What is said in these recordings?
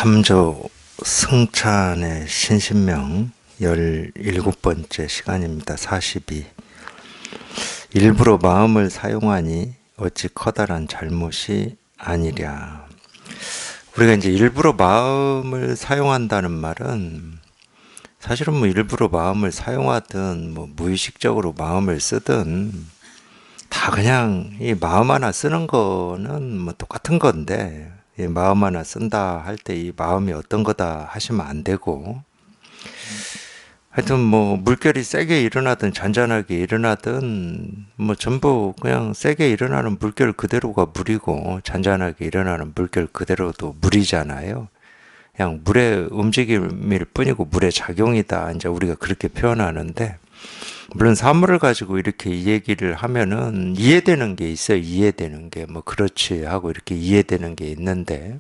삼조 승찬의 신신명 17번째 시간입니다. 42. 일부러 마음을 사용하니 어찌 커다란 잘못이 아니랴. 우리가 이제 일부러 마음을 사용한다는 말은 사실은 일부러 마음을 사용하든 무의식적으로 마음을 쓰든 다 그냥 이 마음 하나 쓰는 거는 똑같은 건데, 이 마음 하나 쓴다 할 때 이 마음이 어떤 거다 하시면 안 되고, 하여튼 물결이 세게 일어나든 잔잔하게 일어나든 전부 그냥 세게 일어나는 물결 그대로가 물이고 잔잔하게 일어나는 물결 그대로도 물이잖아요. 그냥 물의 움직임일 뿐이고 물의 작용이다, 이제 우리가 그렇게 표현하는데, 물론 사물을 가지고 이렇게 이 얘기를 하면은 이해되는 게 있어요. 이해되는 게 그렇지 하고 이렇게 이해되는 게 있는데,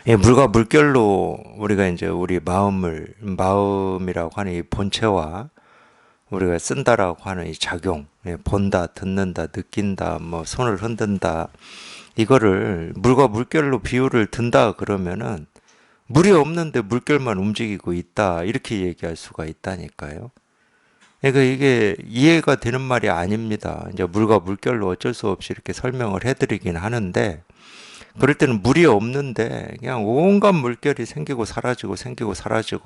물과 물결로 우리가 이제 우리 마음이라고 하는 이 본체와 우리가 쓴다라고 하는 이 작용, 본다, 듣는다, 느낀다, 손을 흔든다, 이거를 물과 물결로 비유를 든다 그러면은 물이 없는데 물결만 움직이고 있다, 이렇게 얘기할 수가 있다니까요. 그러니까 이게 이해가 되는 말이 아닙니다. 이제 물과 물결로 어쩔 수 없이 이렇게 설명을 해드리긴 하는데, 그럴 때는 물이 없는데 그냥 온갖 물결이 생기고 사라지고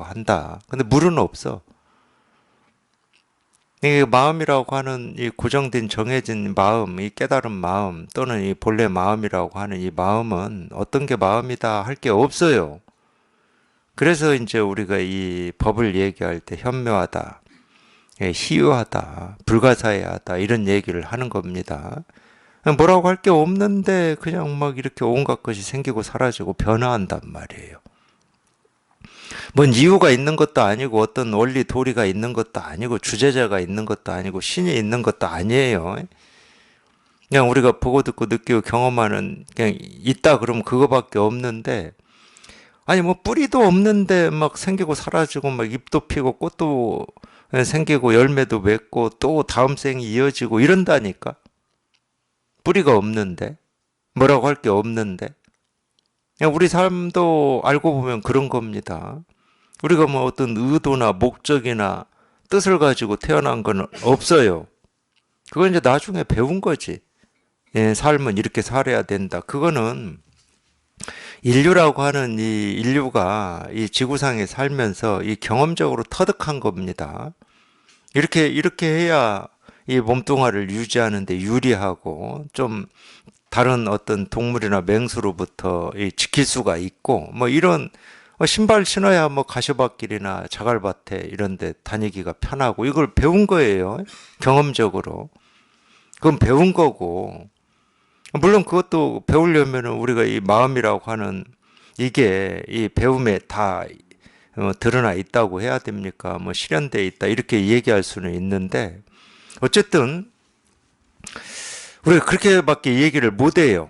한다. 근데 물은 없어. 이 마음이라고 하는 이 고정된 정해진 마음, 이 깨달은 마음 또는 이 본래 마음이라고 하는 이 마음은 어떤 게 마음이다 할 게 없어요. 그래서 이제 우리가 이 법을 얘기할 때 현묘하다, 희유하다, 불가사의하다 이런 얘기를 하는 겁니다. 뭐라고 할 게 없는데 그냥 이렇게 온갖 것이 생기고 사라지고 변화한단 말이에요. 뭔 이유가 있는 것도 아니고 어떤 원리 도리가 있는 것도 아니고 주제자가 있는 것도 아니고 신이 있는 것도 아니에요. 그냥 우리가 보고 듣고 느끼고 경험하는, 그냥 있다 그러면 그거밖에 없는데, 아니 뿌리도 없는데 생기고 사라지고 잎도 피고 꽃도 생기고 열매도 맺고 또 다음 생이 이어지고 이런다니까. 뿌리가 없는데, 뭐라고 할 게 없는데. 우리 삶도 알고 보면 그런 겁니다. 우리가 어떤 의도나 목적이나 뜻을 가지고 태어난 건 없어요. 그건 이제 나중에 배운 거지. 삶은 이렇게 살아야 된다. 그거는 인류라고 하는 이 인류가 이 지구상에 살면서 이 경험적으로 터득한 겁니다. 이렇게 해야 이 몸뚱아리를 유지하는데 유리하고 좀 다른 어떤 동물이나 맹수로부터 지킬 수가 있고, 이런 신발 신어야 가시밭길이나 자갈밭에 이런 데 다니기가 편하고, 이걸 배운 거예요. 경험적으로. 그건 배운 거고, 물론 그것도 배우려면 우리가 이 마음이라고 하는 이게 이 배움에 다 드러나 있다고 해야 됩니까? 실현되어 있다 이렇게 얘기할 수는 있는데, 어쨌든 우리가 그렇게밖에 얘기를 못 해요.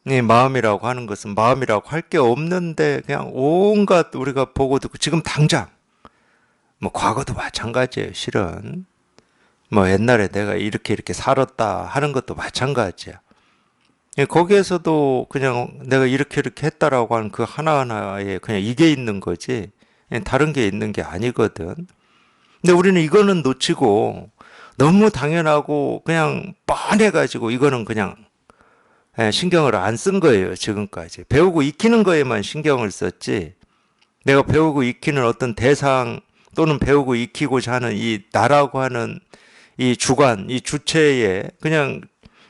이 마음이라고 하는 것은 마음이라고 할 게 없는데 그냥 온갖 우리가 보고 듣고, 지금 당장 과거도 마찬가지예요. 실은 옛날에 내가 이렇게 살았다 하는 것도 마찬가지야. 거기에서도 그냥 내가 이렇게 했다라고 하는 그 하나하나에 그냥 이게 있는 거지 다른 게 있는 게 아니거든. 근데 우리는 이거는 놓치고 너무 당연하고 그냥 뻔해가지고 이거는 그냥 신경을 안 쓴 거예요. 지금까지 배우고 익히는 거에만 신경을 썼지, 내가 배우고 익히는 어떤 대상 또는 배우고 익히고자 하는 이 나라고 하는 이 주관, 이 주체에 그냥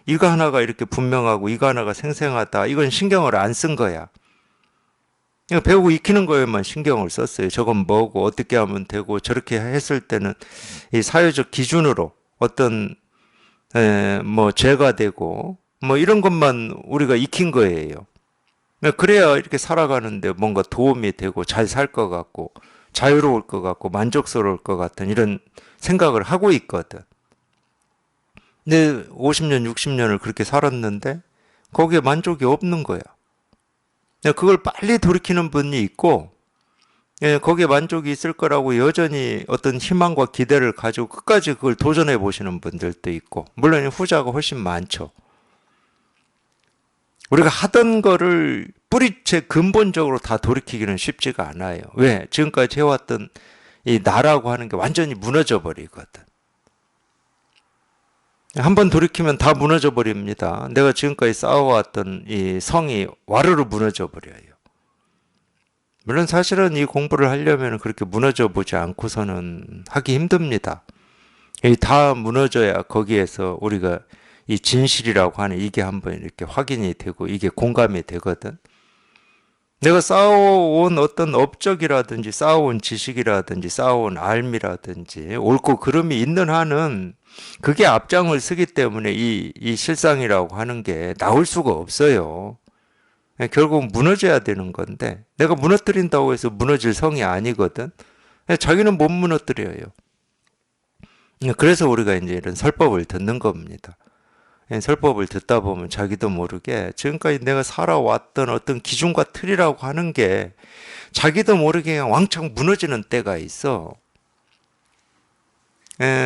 이거 하나가 이렇게 분명하고 이거 하나가 생생하다, 이건 신경을 안 쓴 거야. 배우고 익히는 거에만 신경을 썼어요. 저건 뭐고 어떻게 하면 되고, 저렇게 했을 때는 이 사회적 기준으로 어떤 죄가 되고 이런 것만 우리가 익힌 거예요. 그래야 이렇게 살아가는데 뭔가 도움이 되고 잘 살 것 같고 자유로울 것 같고 만족스러울 것 같은 이런 생각을 하고 있거든. 근데 50년, 60년을 그렇게 살았는데 거기에 만족이 없는 거야. 그걸 빨리 돌이키는 분이 있고, 거기에 만족이 있을 거라고 여전히 어떤 희망과 기대를 가지고 끝까지 그걸 도전해 보시는 분들도 있고, 물론 후자가 훨씬 많죠. 우리가 하던 거를 뿌리째 근본적으로 다 돌이키기는 쉽지가 않아요. 왜? 지금까지 해왔던 이 나라고 하는 게 완전히 무너져 버리거든. 한번 돌이키면 다 무너져 버립니다. 내가 지금까지 쌓아왔던 이 성이 와르르 무너져 버려요. 물론 사실은 이 공부를 하려면 그렇게 무너져 보지 않고서는 하기 힘듭니다. 다 무너져야 거기에서 우리가 이 진실이라고 하는 이게 한번 이렇게 확인이 되고 이게 공감이 되거든. 내가 쌓아온 어떤 업적이라든지 쌓아온 지식이라든지 쌓아온 알미라든지 옳고 그름이 있는 한은 그게 앞장을 서기 때문에 이 실상이라고 하는 게 나올 수가 없어요. 결국 무너져야 되는 건데 내가 무너뜨린다고 해서 무너질 성이 아니거든. 자기는 못 무너뜨려요. 그래서 우리가 이제 이런 설법을 듣는 겁니다. 설법을 듣다 보면 자기도 모르게 지금까지 내가 살아왔던 어떤 기준과 틀이라고 하는 게 자기도 모르게 왕창 무너지는 때가 있어.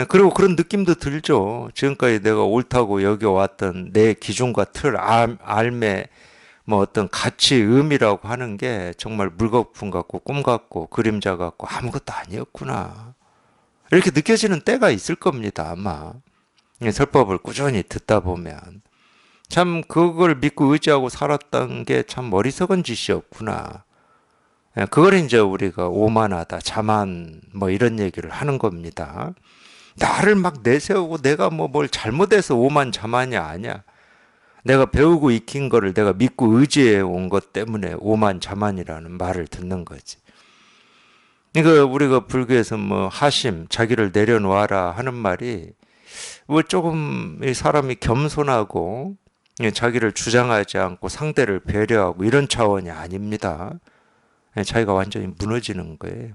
그리고 그런 느낌도 들죠. 지금까지 내가 옳다고 여겨왔던 내 기준과 틀, 알매, 뭐 어떤 가치, 의미라고 하는 게 정말 물거품 같고 꿈 같고 그림자 같고 아무것도 아니었구나. 이렇게 느껴지는 때가 있을 겁니다, 아마. 설법을 꾸준히 듣다 보면. 참, 그걸 믿고 의지하고 살았던 게 참 어리석은 짓이었구나. 그걸 이제 우리가 오만하다, 자만, 뭐 이런 얘기를 하는 겁니다. 나를 막 내세우고 내가 뭐 뭘 잘못해서 오만 자만이 아니야. 내가 배우고 익힌 거를 내가 믿고 의지해 온 것 때문에 오만 자만이라는 말을 듣는 거지. 그러니까 우리가 불교에서 뭐 하심, 자기를 내려놓아라 하는 말이 뭐 조금 사람이 겸손하고 자기를 주장하지 않고 상대를 배려하고 이런 차원이 아닙니다. 자기가 완전히 무너지는 거예요.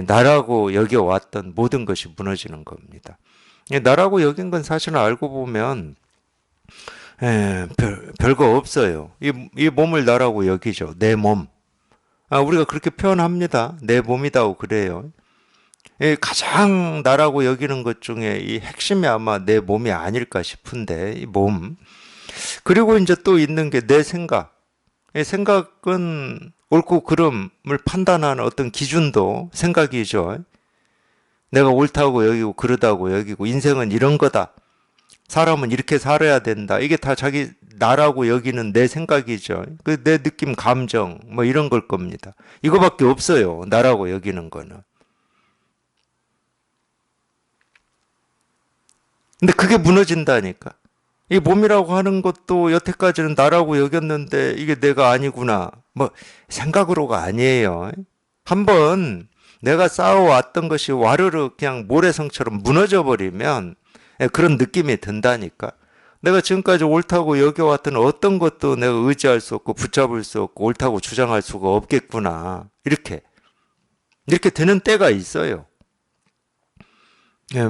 나라고 여겨왔던 모든 것이 무너지는 겁니다. 나라고 여긴 건 사실은 알고 보면 별거 없어요. 이 몸을 나라고 여기죠. 내 몸. 우리가 그렇게 표현합니다. 내 몸이다고 그래요. 가장 나라고 여기는 것 중에 이 핵심이 아마 내 몸이 아닐까 싶은데, 이 몸. 그리고 이제 또 있는 게 내 생각. 이 생각은 옳고 그름을 판단하는 어떤 기준도 생각이죠. 내가 옳다고 여기고 그러다고 여기고 인생은 이런 거다. 사람은 이렇게 살아야 된다. 이게 다 자기 나라고 여기는 내 생각이죠. 그 내 느낌, 감정 뭐 이런 걸 겁니다. 이거밖에 없어요. 나라고 여기는 거는. 근데 그게 무너진다니까. 이 몸이라고 하는 것도 여태까지는 나라고 여겼는데 이게 내가 아니구나. 뭐 생각으로가 아니에요. 한번 내가 쌓아왔던 것이 와르르 그냥 모래성처럼 무너져 버리면 그런 느낌이 든다니까. 내가 지금까지 옳다고 여겨왔던 어떤 것도 내가 의지할 수 없고 붙잡을 수 없고 옳다고 주장할 수가 없겠구나. 이렇게 되는 때가 있어요.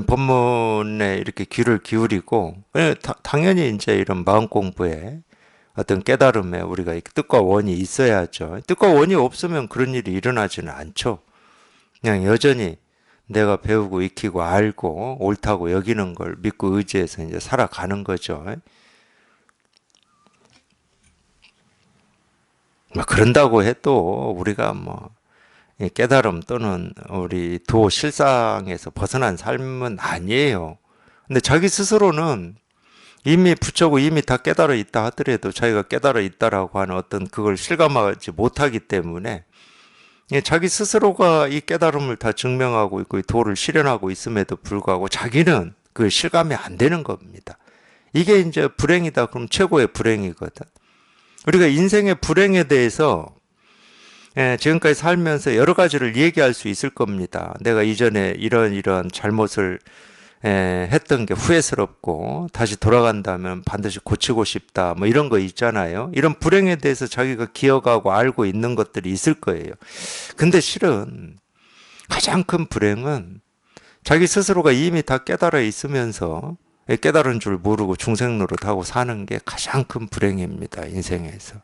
법문에 이렇게 귀를 기울이고, 당연히 이제 이런 마음 공부에 어떤 깨달음에 우리가 뜻과 원이 있어야죠. 뜻과 원이 없으면 그런 일이 일어나지는 않죠. 그냥 여전히 내가 배우고 익히고 알고 옳다고 여기는 걸 믿고 의지해서 이제 살아가는 거죠. 뭐 그런다고 해도 우리가 뭐 깨달음 또는 우리 도 실상에서 벗어난 삶은 아니에요. 근데 자기 스스로는 이미 부처고 이미 다 깨달아 있다 하더라도 자기가 깨달아 있다라고 하는 어떤 그걸 실감하지 못하기 때문에 자기 스스로가 이 깨달음을 다 증명하고 있고 이 도를 실현하고 있음에도 불구하고 자기는 그 실감이 안 되는 겁니다. 이게 이제 불행이다. 그럼 최고의 불행이거든. 우리가 인생의 불행에 대해서 지금까지 살면서 여러 가지를 얘기할 수 있을 겁니다. 내가 이전에 이런 잘못을 했던 게 후회스럽고 다시 돌아간다면 반드시 고치고 싶다. 뭐 이런 거 있잖아요. 이런 불행에 대해서 자기가 기억하고 알고 있는 것들이 있을 거예요. 근데 실은 가장 큰 불행은 자기 스스로가 이미 다 깨달아 있으면서 깨달은 줄 모르고 중생노릇하고 사는 게 가장 큰 불행입니다. 인생에서.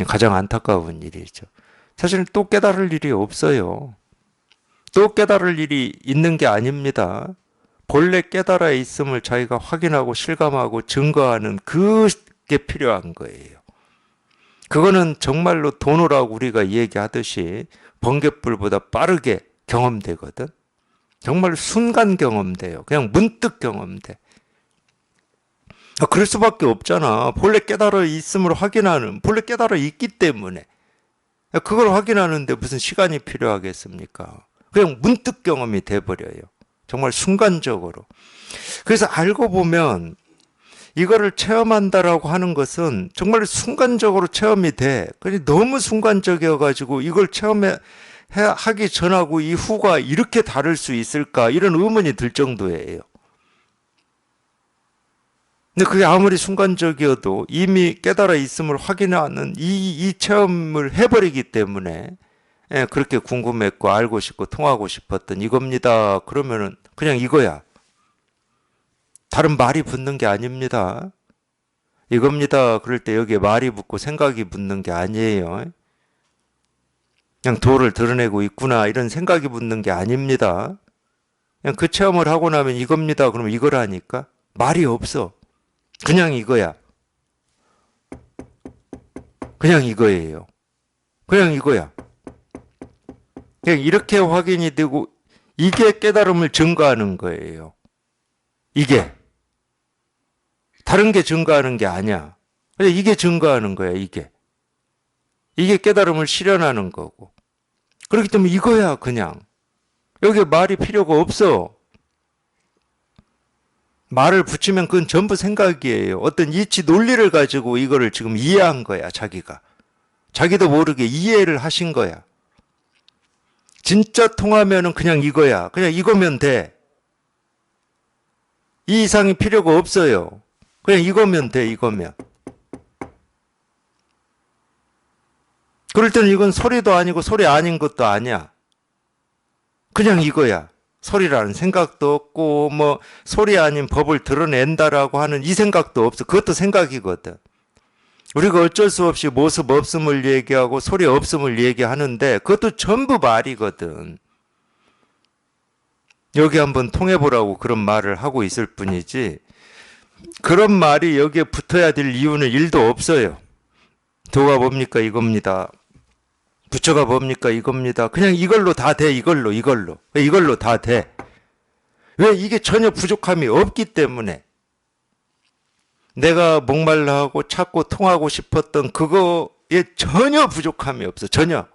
가장 안타까운 일이죠. 사실 또 깨달을 일이 없어요. 또 깨달을 일이 있는 게 아닙니다. 본래 깨달아 있음을 자기가 확인하고 실감하고 증거하는 그게 필요한 거예요. 그거는 정말로 도노라고 우리가 얘기하듯이 번갯불보다 빠르게 경험되거든. 정말 순간 경험돼요. 그냥 문득 경험돼. 그럴 수밖에 없잖아. 본래 깨달아 있음을 확인하는, 본래 깨달아 있기 때문에. 그걸 확인하는데 무슨 시간이 필요하겠습니까? 그냥 문득 경험이 돼버려요. 정말 순간적으로. 그래서 알고 보면 이거를 체험한다라고 하는 것은 정말 순간적으로 체험이 돼. 그런데 너무 순간적이어가지고 이걸 하기 전하고 이후가 이렇게 다를 수 있을까? 이런 의문이 들 정도예요. 근데 그게 아무리 순간적이어도 이미 깨달아 있음을 확인하는 이 체험을 해버리기 때문에 그렇게 궁금했고 알고 싶고 통하고 싶었던 이겁니다. 그러면은 그냥 이거야. 다른 말이 붙는 게 아닙니다. 이겁니다. 그럴 때 여기에 말이 붙고 생각이 붙는 게 아니에요. 그냥 도를 드러내고 있구나 이런 생각이 붙는 게 아닙니다. 그냥 그 체험을 하고 나면 이겁니다. 그러면 이거라니까? 말이 없어. 그냥 이거야. 그냥 이거예요. 그냥 이거야. 그냥 이렇게 확인이 되고 이게 깨달음을 증거하는 거예요. 이게. 다른 게 증거하는 게 아니야. 이게 증거하는 거야, 이게. 이게 깨달음을 실현하는 거고. 그렇기 때문에 이거야, 그냥. 여기에 말이 필요가 없어. 말을 붙이면 그건 전부 생각이에요. 어떤 이치 논리를 가지고 이거를 지금 이해한 거야, 자기가. 자기도 모르게 이해를 하신 거야. 진짜 통하면은 그냥 이거야. 그냥 이거면 돼. 이 이상이 필요가 없어요. 그냥 이거면 돼, 이거면. 그럴 때는 이건 소리도 아니고 소리 아닌 것도 아니야. 그냥 이거야. 소리라는 생각도 없고 뭐 소리 아닌 법을 드러낸다라고 하는 이 생각도 없어. 그것도 생각이거든. 우리가 어쩔 수 없이 모습 없음을 얘기하고 소리 없음을 얘기하는데 그것도 전부 말이거든. 여기 한번 통해보라고 그런 말을 하고 있을 뿐이지 그런 말이 여기에 붙어야 될 이유는 1도 없어요. 도가 뭡니까? 이겁니다. 부처가 뭡니까? 이겁니다. 그냥 이걸로 다 돼. 이걸로. 왜 이걸로 다 돼? 왜 이게 전혀 부족함이 없기 때문에 내가 목말라하고 찾고 통하고 싶었던 그거에 전혀 부족함이 없어. 전혀.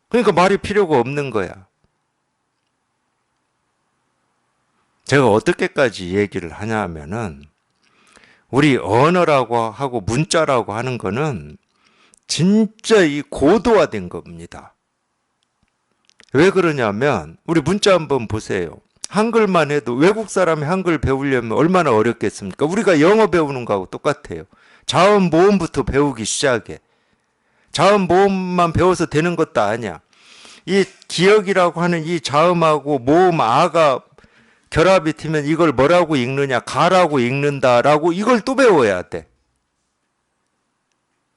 그러니까 말이 필요가 없는 거야. 제가 어떻게까지 얘기를 하냐면은 우리 언어라고 하고 문자라고 하는 거는 진짜 이 고도화된 겁니다. 왜 그러냐면 우리 문자 한번 보세요. 한글만 해도 외국 사람이 한글 배우려면 얼마나 어렵겠습니까? 우리가 영어 배우는 거하고 똑같아요. 자음 모음부터 배우기 시작해. 자음 모음만 배워서 되는 것도 아니야. 이 기억이라고 하는 이 자음하고 모음 아가 결합이 되면 이걸 뭐라고 읽느냐, 가라고 읽는다라고 이걸 또 배워야 돼.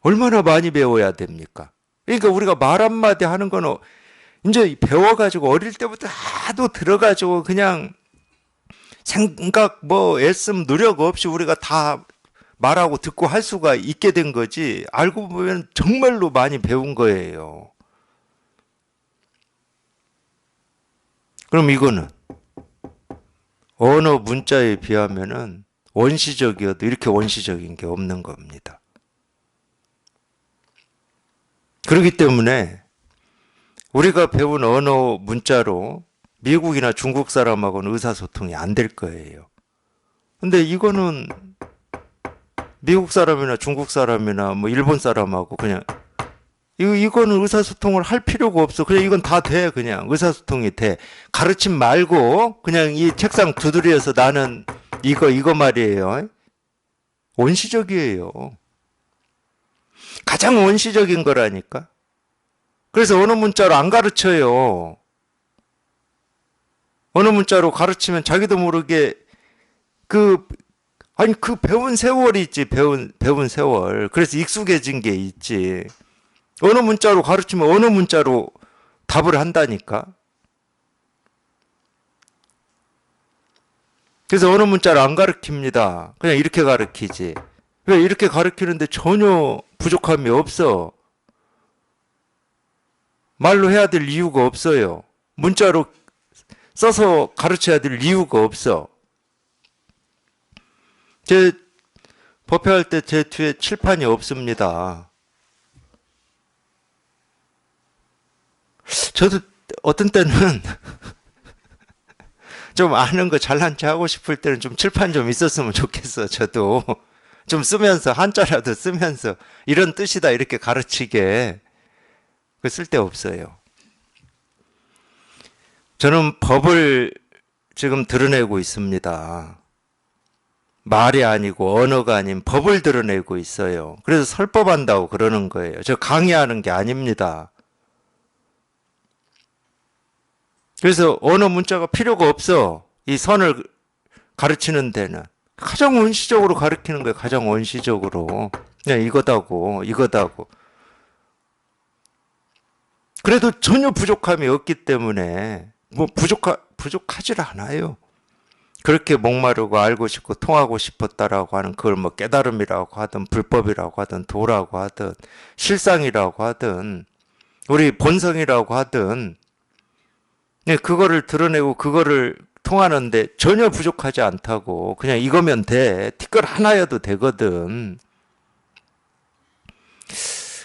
얼마나 많이 배워야 됩니까? 그러니까 우리가 말 한마디 하는 거는 이제 배워가지고 어릴 때부터 하도 들어가지고 그냥 생각 애씀 노력 없이 우리가 다 말하고 듣고 할 수가 있게 된 거지. 알고 보면 정말로 많이 배운 거예요. 그럼 이거는 언어 문자에 비하면은 원시적이어도 이렇게 원시적인 게 없는 겁니다. 그렇기 때문에 우리가 배운 언어 문자로 미국이나 중국 사람하고는 의사소통이 안 될 거예요. 근데 이거는 미국 사람이나 중국 사람이나 뭐 일본 사람하고 그냥 이거는 의사소통을 할 필요가 없어. 그냥 이건 다 돼. 그냥 의사소통이 돼. 가르침 말고 그냥 이 책상 두드려서 나는 이거 말이에요. 원시적이에요. 가장 원시적인 거라니까. 그래서 언어 문자로 안 가르쳐요. 언어 문자로 가르치면 자기도 모르게 그 배운 세월이 있지. 배운 세월. 그래서 익숙해진 게 있지. 언어 문자로 가르치면 언어 문자로 답을 한다니까. 그래서 언어 문자를 안 가르칩니다. 그냥 이렇게 가르치지. 왜 이렇게 가르치는데 전혀 부족함이 없어. 말로 해야 될 이유가 없어요. 문자로 써서 가르쳐야 될 이유가 없어. 제 법회할 때 제 뒤에 칠판이 없습니다. 저도 어떤 때는 좀 아는 거 잘난 체 하고 싶을 때는 좀 칠판 좀 있었으면 좋겠어. 저도 좀 쓰면서 한자라도 쓰면서 이런 뜻이다 이렇게 가르치게. 그 쓸데없어요. 저는 법을 지금 드러내고 있습니다. 말이 아니고 언어가 아닌 법을 드러내고 있어요. 그래서 설법한다고 그러는 거예요. 저 강의하는 게 아닙니다. 그래서 언어 문자가 필요가 없어. 이 선을 가르치는 데는. 가장 원시적으로 가르치는 거예요. 가장 원시적으로. 그냥 이거다고, 이거다고. 그래도 전혀 부족함이 없기 때문에 뭐 부족하질 않아요. 그렇게 목마르고 알고 싶고 통하고 싶었다라고 하는 그걸 뭐 깨달음이라고 하든 불법이라고 하든 도라고 하든 실상이라고 하든 우리 본성이라고 하든 그거를 드러내고 그거를 통하는데 전혀 부족하지 않다고. 그냥 이거면 돼. 티끌 하나여도 되거든.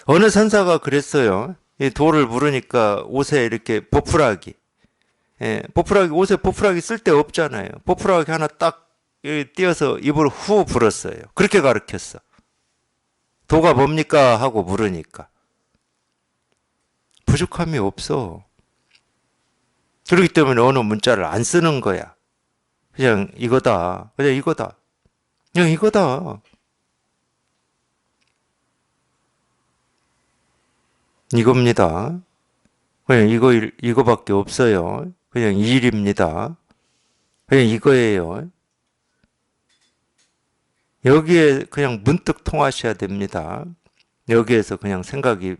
어느 선사가 그랬어요. 이 도를 물으니까 옷에 이렇게 보풀하기. 보풀하기, 옷에 보풀하기 쓸 데 없잖아요. 보풀하기 하나 딱 띄어서 입으로 후 불었어요. 그렇게 가르쳤어. 도가 뭡니까? 하고 물으니까. 부족함이 없어. 그렇기 때문에 어느 문자를 안 쓰는 거야. 그냥 이거다. 그냥 이거다. 그냥 이거다. 이겁니다. 그냥 이거밖에 없어요. 그냥 이 일입니다. 그냥 이거예요. 여기에 그냥 문득 통하셔야 됩니다. 여기에서 그냥 생각이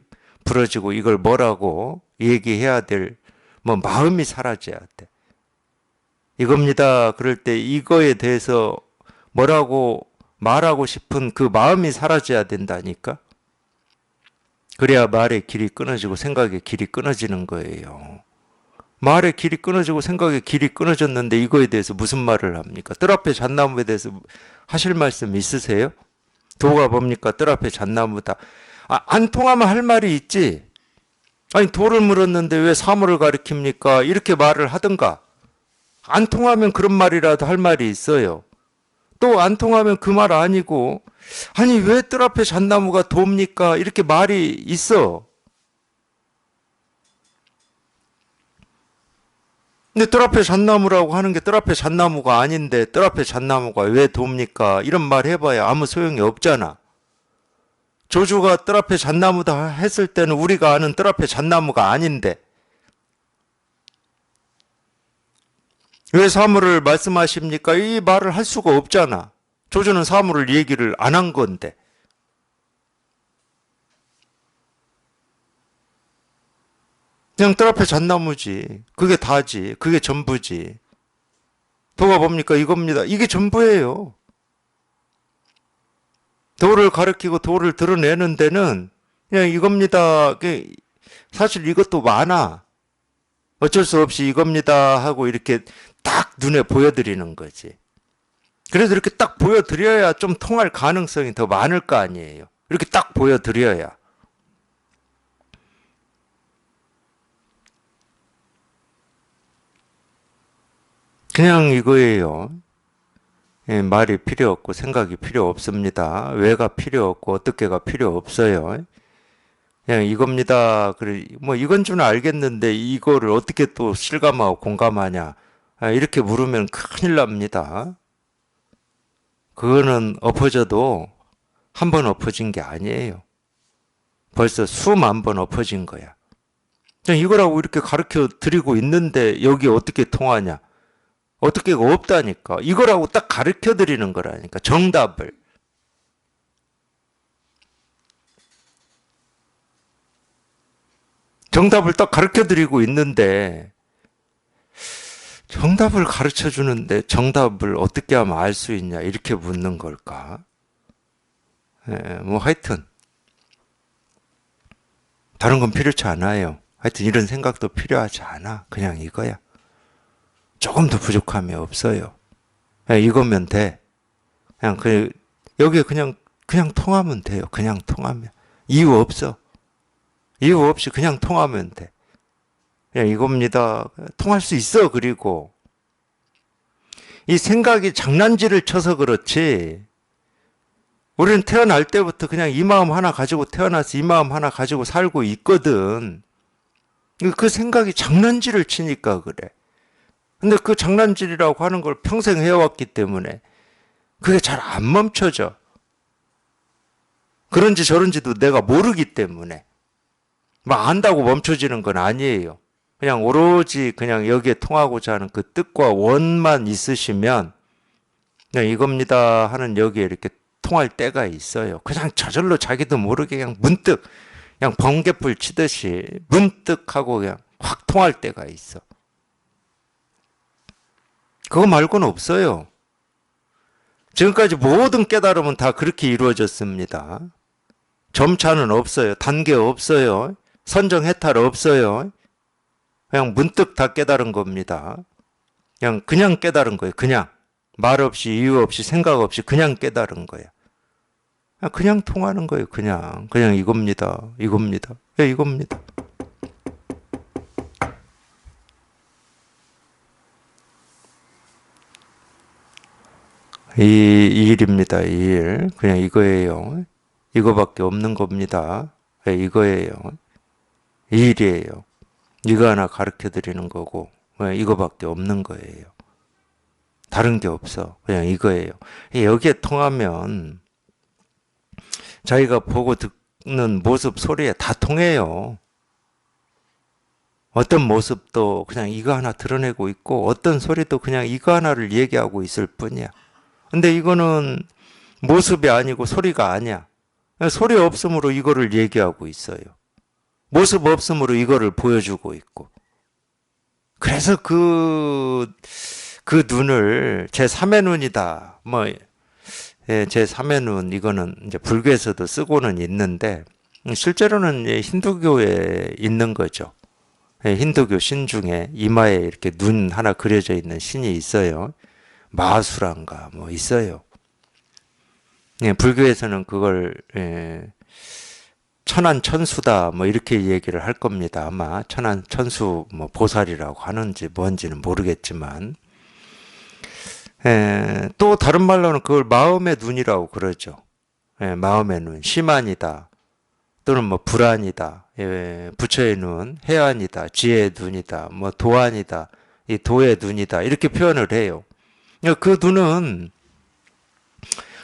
부러지고 이걸 뭐라고 얘기해야 될 뭐 마음이 사라져야 돼. 이겁니다. 그럴 때 이거에 대해서 뭐라고 말하고 싶은 그 마음이 사라져야 된다니까. 그래야 말의 길이 끊어지고 생각의 길이 끊어지는 거예요. 말의 길이 끊어지고 생각의 길이 끊어졌는데 이거에 대해서 무슨 말을 합니까? 뜰 앞에 잣나무에 대해서 하실 말씀 있으세요? 도가 뭡니까? 뜰 앞에 잣나무다. 안 통하면 할 말이 있지. 아니 도를 물었는데 왜 사물을 가리킵니까? 이렇게 말을 하든가. 안 통하면 그런 말이라도 할 말이 있어요. 또 안 통하면 그 말 아니고 아니 왜 뜰 앞에 잣나무가 돕니까? 이렇게 말이 있어. 근데 뜰 앞에 잣나무라고 하는 게 뜰 앞에 잣나무가 아닌데 뜰 앞에 잣나무가 왜 돕니까? 이런 말 해봐야 아무 소용이 없잖아. 조주가 뜰 앞에 잣나무다 했을 때는 우리가 아는 뜰 앞에 잣나무가 아닌데 왜 사물을 말씀하십니까? 이 말을 할 수가 없잖아. 조주는 사물을 얘기를 안 한 건데. 그냥 뜰 앞에 잣나무지. 그게 다지. 그게 전부지. 도가 뭡니까? 이겁니다. 이게 전부예요. 도를 가르치고 도를 드러내는 데는 그냥 이겁니다. 사실 이것도 많아. 어쩔 수 없이 이겁니다 하고 이렇게 딱 눈에 보여드리는 거지. 그래도 이렇게 딱 보여드려야 좀 통할 가능성이 더 많을 거 아니에요. 이렇게 딱 보여드려야. 그냥 이거예요. 말이 필요 없고 생각이 필요 없습니다. 왜가 필요 없고 어떻게가 필요 없어요. 그냥 이겁니다. 그래, 뭐 이건 줄 알겠는데 이거를 어떻게 또 실감하고 공감하냐. 이렇게 물으면 큰일 납니다. 그거는 엎어져도 한 번 엎어진 게 아니에요. 벌써 수만 번 엎어진 거야. 그냥 이거라고 이렇게 가르쳐 드리고 있는데 여기 어떻게 통하냐. 어떻게가 없다니까. 이거라고 딱 가르쳐 드리는 거라니까. 정답을. 정답을 딱 가르쳐 드리고 있는데 정답을 가르쳐 주는데 정답을 어떻게 하면 알 수 있냐 이렇게 묻는 걸까? 뭐 하여튼 다른 건 필요치 않아요. 하여튼 이런 생각도 필요하지 않아. 그냥 이거야. 조금 더 부족함이 없어요. 그냥 이거면 돼. 그냥 여기에 그냥 통하면 돼요. 그냥 통하면. 이유 없어. 이유 없이 그냥 통하면 돼. 그냥 이겁니다. 통할 수 있어. 그리고 이 생각이 장난질을 쳐서 그렇지. 우리는 태어날 때부터 그냥 이 마음 하나 가지고 태어나서 이 마음 하나 가지고 살고 있거든. 그 생각이 장난질을 치니까 그래. 근데 그 장난질이라고 하는 걸 평생 해왔기 때문에 그게 잘 안 멈춰져. 그런지 저런지도 내가 모르기 때문에. 막 안다고 멈춰지는 건 아니에요. 그냥 오로지 그냥 여기에 통하고자 하는 그 뜻과 원만 있으시면 그냥 이겁니다 하는 여기에 이렇게 통할 때가 있어요. 그냥 저절로 자기도 모르게 그냥 문득 그냥 번개불 치듯이 문득 하고 그냥 확 통할 때가 있어. 그거 말고는 없어요. 지금까지 모든 깨달음은 다 그렇게 이루어졌습니다. 점차는 없어요. 단계 없어요. 선정 해탈 없어요. 그냥 문득 다 깨달은 겁니다. 그냥 깨달은 거예요. 그냥. 말 없이 이유 없이 생각 없이 그냥 깨달은 거야. 그냥 통하는 거예요. 그냥 이겁니다. 이겁니다. 이겁니다. 이 일입니다. 이 일. 그냥 이거예요. 이거밖에 없는 겁니다. 이거예요. 이 일이에요. 이거 하나 가르쳐 드리는 거고 이거밖에 없는 거예요. 다른 게 없어. 그냥 이거예요. 여기에 통하면 자기가 보고 듣는 모습, 소리에 다 통해요. 어떤 모습도 그냥 이거 하나 드러내고 있고 어떤 소리도 그냥 이거 하나를 얘기하고 있을 뿐이야. 근데 이거는 모습이 아니고 소리가 아니야. 소리 없음으로 이거를 얘기하고 있어요. 모습 없음으로 이거를 보여주고 있고. 그래서 그 눈을 제3의 눈이다. 제3의 눈, 이거는 이제 불교에서도 쓰고는 있는데, 실제로는 힌두교에 있는 거죠. 힌두교 신 중에 이마에 이렇게 눈 하나 그려져 있는 신이 있어요. 마하수란가 있어요. 불교에서는 그걸 천안천수다 이렇게 얘기를 할 겁니다. 아마 천안천수 보살이라고 하는지 뭔지는 모르겠지만 또 다른 말로는 그걸 마음의 눈이라고 그러죠. 마음의 눈, 심안이다 또는 불안이다, 부처의 눈, 해안이다, 지혜의 눈이다, 도안이다, 이 도의 눈이다 이렇게 표현을 해요. 그 눈은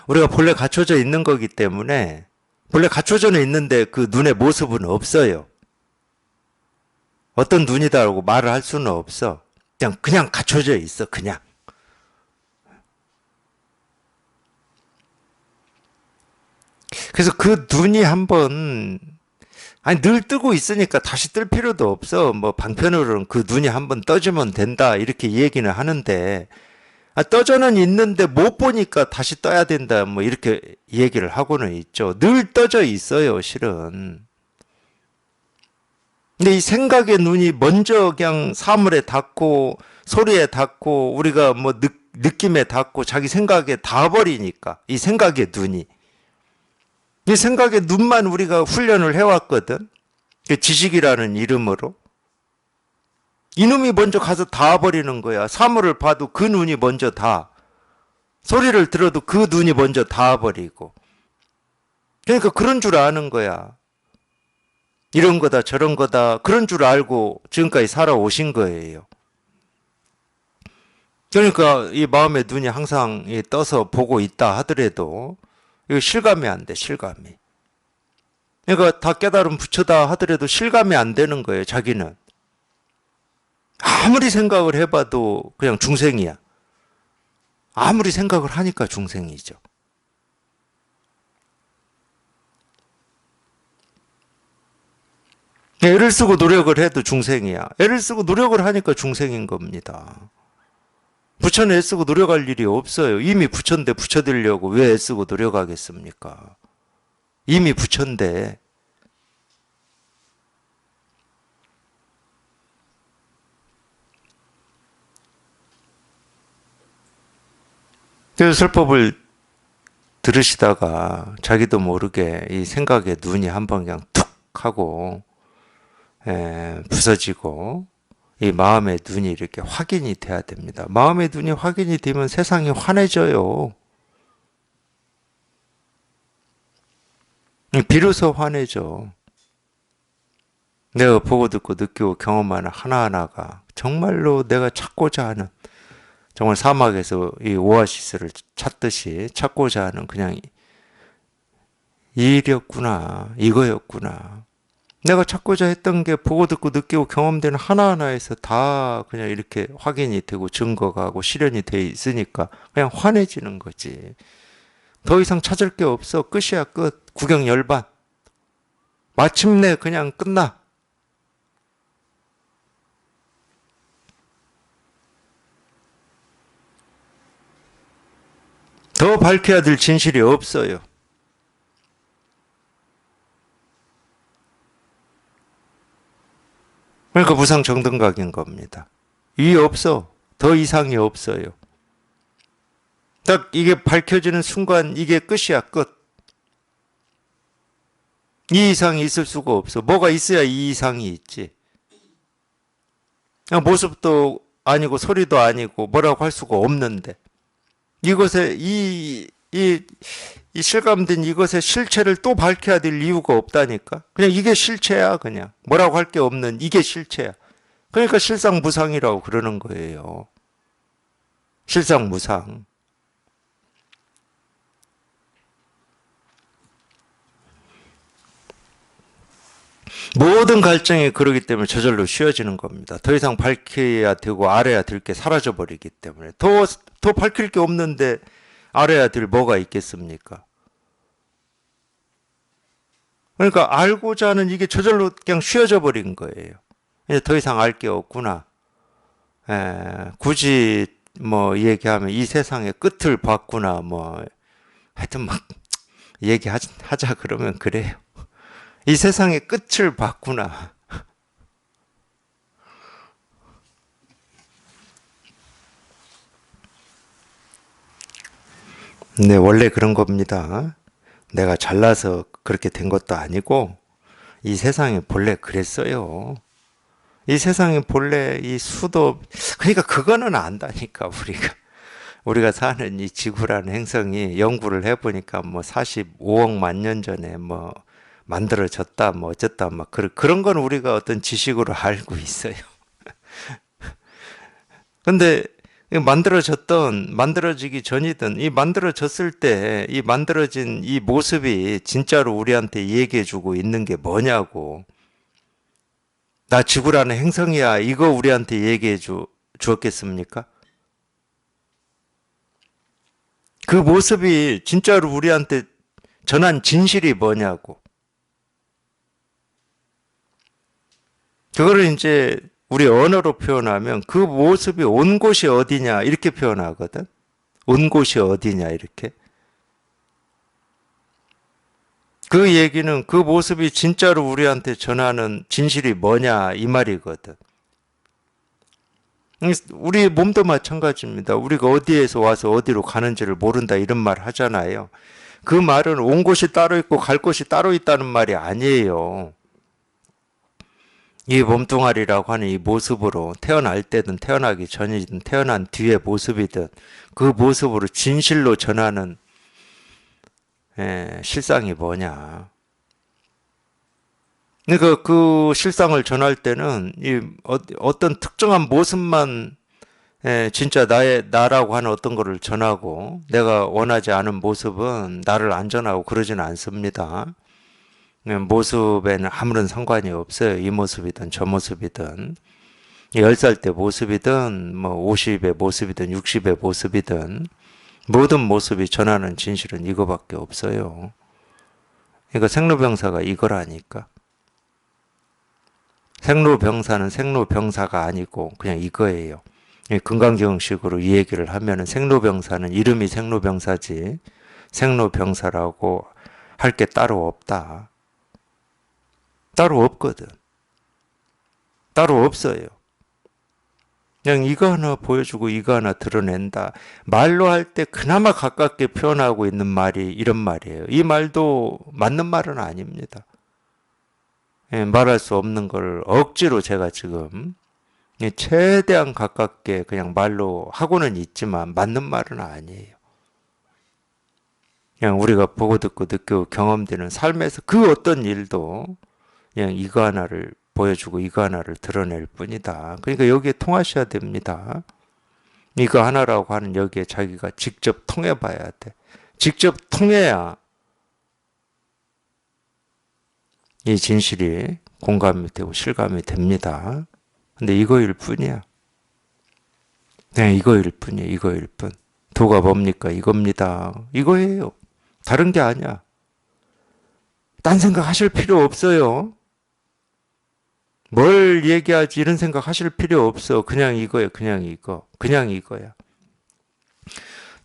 우리가 본래 갖춰져 있는 거기 때문에 본래 갖춰져 있는데 그 눈의 모습은 없어요. 어떤 눈이다라고 말을 할 수는 없어. 그냥 갖춰져 있어. 그냥. 그래서 그 눈이 한번 늘 뜨고 있으니까 다시 뜰 필요도 없어. 방편으로는 그 눈이 한번 떠주면 된다 이렇게 얘기는 하는데 떠져는 있는데 못 보니까 다시 떠야 된다 이렇게 얘기를 하고는 있죠. 늘 떠져 있어요 실은. 근데 이 생각의 눈이 먼저 그냥 사물에 닿고 소리에 닿고 우리가 느낌에 닿고 자기 생각에 닿아버리니까 이 생각의 눈이 이 생각의 눈만 우리가 훈련을 해왔거든. 지식이라는 이름으로. 이놈이 먼저 가서 닿아버리는 거야. 사물을 봐도 그 눈이 먼저 닿아. 소리를 들어도 그 눈이 먼저 닿아버리고. 그러니까 그런 줄 아는 거야. 이런 거다 저런 거다 그런 줄 알고 지금까지 살아오신 거예요. 그러니까 이 마음의 눈이 항상 떠서 보고 있다 하더라도 이거 실감이 안 돼. 실감이. 그러니까 다 깨달은 부처다 하더라도 실감이 안 되는 거예요. 자기는. 아무리 생각을 해봐도 그냥 중생이야. 아무리 생각을 하니까 중생이죠. 애를 쓰고 노력을 해도 중생이야. 애를 쓰고 노력을 하니까 중생인 겁니다. 부처는 애쓰고 노력할 일이 없어요. 이미 부처인데 부처 되려고 왜 애쓰고 노력하겠습니까? 이미 부처인데. 그래서 설법을 들으시다가 자기도 모르게 이 생각의 눈이 한번 그냥 툭 하고 부서지고 이 마음의 눈이 이렇게 확인이 돼야 됩니다. 마음의 눈이 확인이 되면 세상이 환해져요. 비로소 환해져. 내가 보고 듣고 느끼고 경험하는 하나하나가 정말로 내가 찾고자 하는, 정말 사막에서 이 오아시스를 찾듯이 찾고자 하는 그냥 이 일이었구나, 이거였구나. 내가 찾고자 했던 게 보고 듣고 느끼고 경험되는 하나하나에서 다 그냥 이렇게 확인이 되고 증거가 하고 실현이 돼 있으니까 그냥 환해지는 거지. 더 이상 찾을 게 없어. 끝이야, 끝. 구경 열반. 마침내 그냥 끝나. 더 밝혀야 될 진실이 없어요. 그러니까 무상정등각인 겁니다. 이 없어. 더 이상이 없어요. 딱 이게 밝혀지는 순간 이게 끝이야, 끝. 이 이상이 있을 수가 없어. 뭐가 있어야 이 이상이 있지. 그냥 모습도 아니고 소리도 아니고 뭐라고 할 수가 없는데. 이것에 이 실감된 이것의 실체를 또 밝혀야 될 이유가 없다니까. 그냥 이게 실체야, 그냥. 뭐라고 할 게 없는 이게 실체야. 그러니까 실상무상이라고 그러는 거예요. 실상무상. 모든 갈증이 그러기 때문에 저절로 쉬워지는 겁니다. 더 이상 밝혀야 되고 알아야 될 게 사라져 버리기 때문에. 더 밝힐 게 없는데 알아야 될 뭐가 있겠습니까? 그러니까 알고자 하는 이게 저절로 그냥 쉬워져 버린 거예요. 이제 더 이상 알 게 없구나. 굳이 뭐 얘기하면 이 세상의 끝을 봤구나. 뭐 하여튼 막 얘기하자 그러면 그래요. 이 세상의 끝을 봤구나. 네, 원래 그런 겁니다. 내가 잘나서 그렇게 된 것도 아니고 이 세상이 본래 그랬어요. 이 세상이 본래 이 수도, 그러니까 그거는 안다니까. 우리가 사는 이 지구라는 행성이 연구를 해보니까 뭐 45억 만 년 전에 뭐 만들어졌다 뭐 어쨌다 막 그런 건 우리가 어떤 지식으로 알고 있어요. 근데 만들어지기 전이든 이 만들어졌을 때 이 만들어진 이 모습이 진짜로 우리한테 얘기해주고 있는 게 뭐냐고. 나 지구라는 행성이야. 이거 우리한테 주었겠습니까? 그 모습이 진짜로 우리한테 전한 진실이 뭐냐고. 그거를 이제 우리 언어로 표현하면 그 모습이 온 곳이 어디냐 이렇게 표현하거든. 온 곳이 어디냐 이렇게. 그 얘기는 그 모습이 진짜로 우리한테 전하는 진실이 뭐냐 이 말이거든. 우리 몸도 마찬가지입니다. 우리가 어디에서 와서 어디로 가는지를 모른다 이런 말 하잖아요. 그 말은 온 곳이 따로 있고 갈 곳이 따로 있다는 말이 아니에요. 이 몸뚱아리라고 하는 이 모습으로 태어날 때든 태어나기 전이든 태어난 뒤의 모습이든 그 모습으로 진실로 전하는 실상이 뭐냐. 그러니까 그 실상을 전할 때는 어떤 특정한 모습만 진짜 나라고 하는 어떤 거를 전하고 내가 원하지 않은 모습은 나를 안 전하고 그러지는 않습니다. 모습에는 아무런 상관이 없어요. 이 모습이든 저 모습이든 10살 때 모습이든 뭐 50의 모습이든 60의 모습이든 모든 모습이 전하는 진실은 이거밖에 없어요. 그러니까 생로병사가 이거라니까. 생로병사는 생로병사가 아니고 그냥 이거예요. 금강경식으로 이 얘기를 하면은 생로병사는 이름이 생로병사지 생로병사라고 할 게 따로 없다. 따로 없거든. 따로 없어요. 그냥 이거 하나 보여주고 이거 하나 드러낸다. 말로 할 때 그나마 가깝게 표현하고 있는 말이 이런 말이에요. 이 말도 맞는 말은 아닙니다. 예, 말할 수 없는 걸 억지로 제가 지금 최대한 가깝게 그냥 말로 하고는 있지만 맞는 말은 아니에요. 그냥 우리가 보고 듣고 느끼고 경험되는 삶에서 그 어떤 일도 그냥 이거 하나를 보여주고 이거 하나를 드러낼 뿐이다. 그러니까 여기에 통하셔야 됩니다. 이거 하나라고 하는 여기에 자기가 직접 통해 봐야 돼. 직접 통해야 이 진실이 공감이 되고 실감이 됩니다. 근데 이거일 뿐이야. 그냥 이거일 뿐이야. 이거일 뿐. 도가 뭡니까? 이겁니다. 이거예요. 다른 게 아니야. 딴 생각 하실 필요 없어요. 뭘 얘기하지 이런 생각 하실 필요 없어. 그냥 이거예요. 그냥 이거. 그냥 이거야.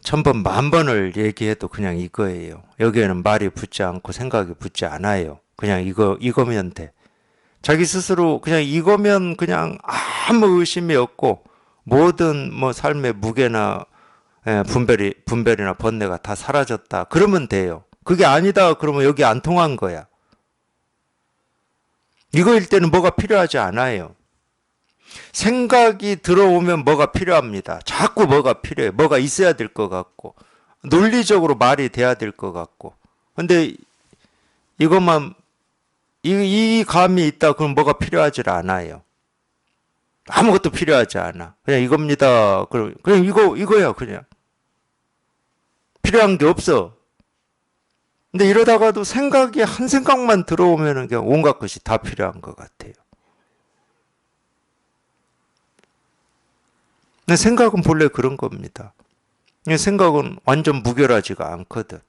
1000번, 10,000번을 얘기해도 그냥 이거예요. 여기에는 말이 붙지 않고 생각이 붙지 않아요. 그냥 이거면 돼. 자기 스스로 그냥 이거면 그냥 아무 의심이 없고 모든 뭐 삶의 무게나 분별이나 번뇌가 다 사라졌다. 그러면 돼요. 그게 아니다. 그러면 여기 안 통한 거야. 이거일 때는 뭐가 필요하지 않아요. 생각이 들어오면 뭐가 필요합니다. 자꾸 뭐가 필요해. 뭐가 있어야 될 것 같고 논리적으로 말이 돼야 될 것 같고. 근데 이것만 이 감이 있다 그럼 뭐가 필요하지 않아요. 아무것도 필요하지 않아. 그냥 이겁니다. 그냥 이거야 그냥. 필요한 게 없어. 근데 이러다가도 생각이 한 생각만 들어오면은 그냥 온갖 것이 다 필요한 것 같아요. 근데 생각은 본래 그런 겁니다. 생각은 완전 무결하지가 않거든.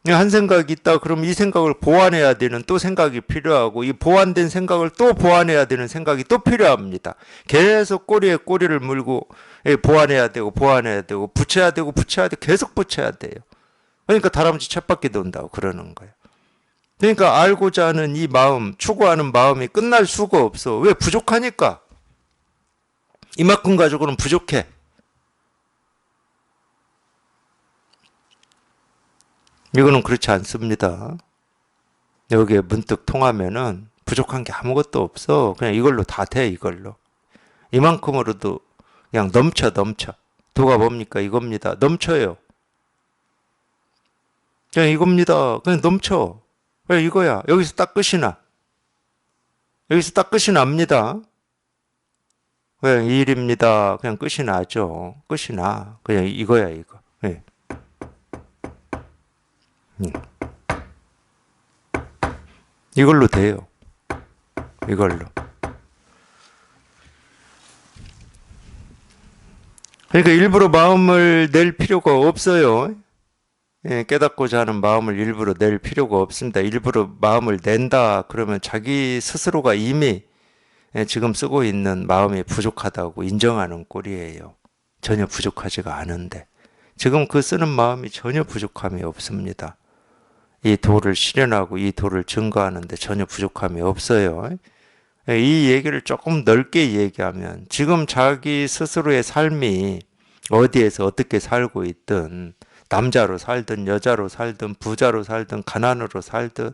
한 생각이 있다 그러면 이 생각을 보완해야 되는 또 생각이 필요하고 이 보완된 생각을 또 보완해야 되는 생각이 또 필요합니다. 계속 꼬리에 꼬리를 물고 보완해야 되고 붙여야 되고 계속 붙여야 돼요. 그러니까 다람쥐 쳇바퀴 돈다고 그러는 거예요. 그러니까 알고자 하는 이 마음, 추구하는 마음이 끝날 수가 없어. 왜? 부족하니까. 이만큼 가지고는 부족해. 이거는 그렇지 않습니다. 여기에 문득 통하면은 부족한 게 아무것도 없어. 그냥 이걸로 다 돼, 이걸로. 이만큼으로도 그냥 넘쳐. 도가 뭡니까? 이겁니다. 넘쳐요. 그냥 이겁니다. 그냥 넘쳐. 그냥 이거야. 여기서 딱 끝이 나. 여기서 딱 끝이 납니다. 그냥 이 일입니다. 그냥 끝이 나죠. 끝이 나. 그냥 이거야, 이거. 네. 이걸로 돼요. 이걸로. 그러니까 일부러 마음을 낼 필요가 없어요. 깨닫고자 하는 마음을 일부러 낼 필요가 없습니다. 일부러 마음을 낸다 그러면 자기 스스로가 이미 지금 쓰고 있는 마음이 부족하다고 인정하는 꼴이에요. 전혀 부족하지가 않은데. 지금 그 쓰는 마음이 전혀 부족함이 없습니다. 이 도를 실현하고 이 도를 증거하는데 전혀 부족함이 없어요. 이 얘기를 조금 넓게 얘기하면 지금 자기 스스로의 삶이 어디에서 어떻게 살고 있든 남자로 살든 여자로 살든 부자로 살든 가난으로 살든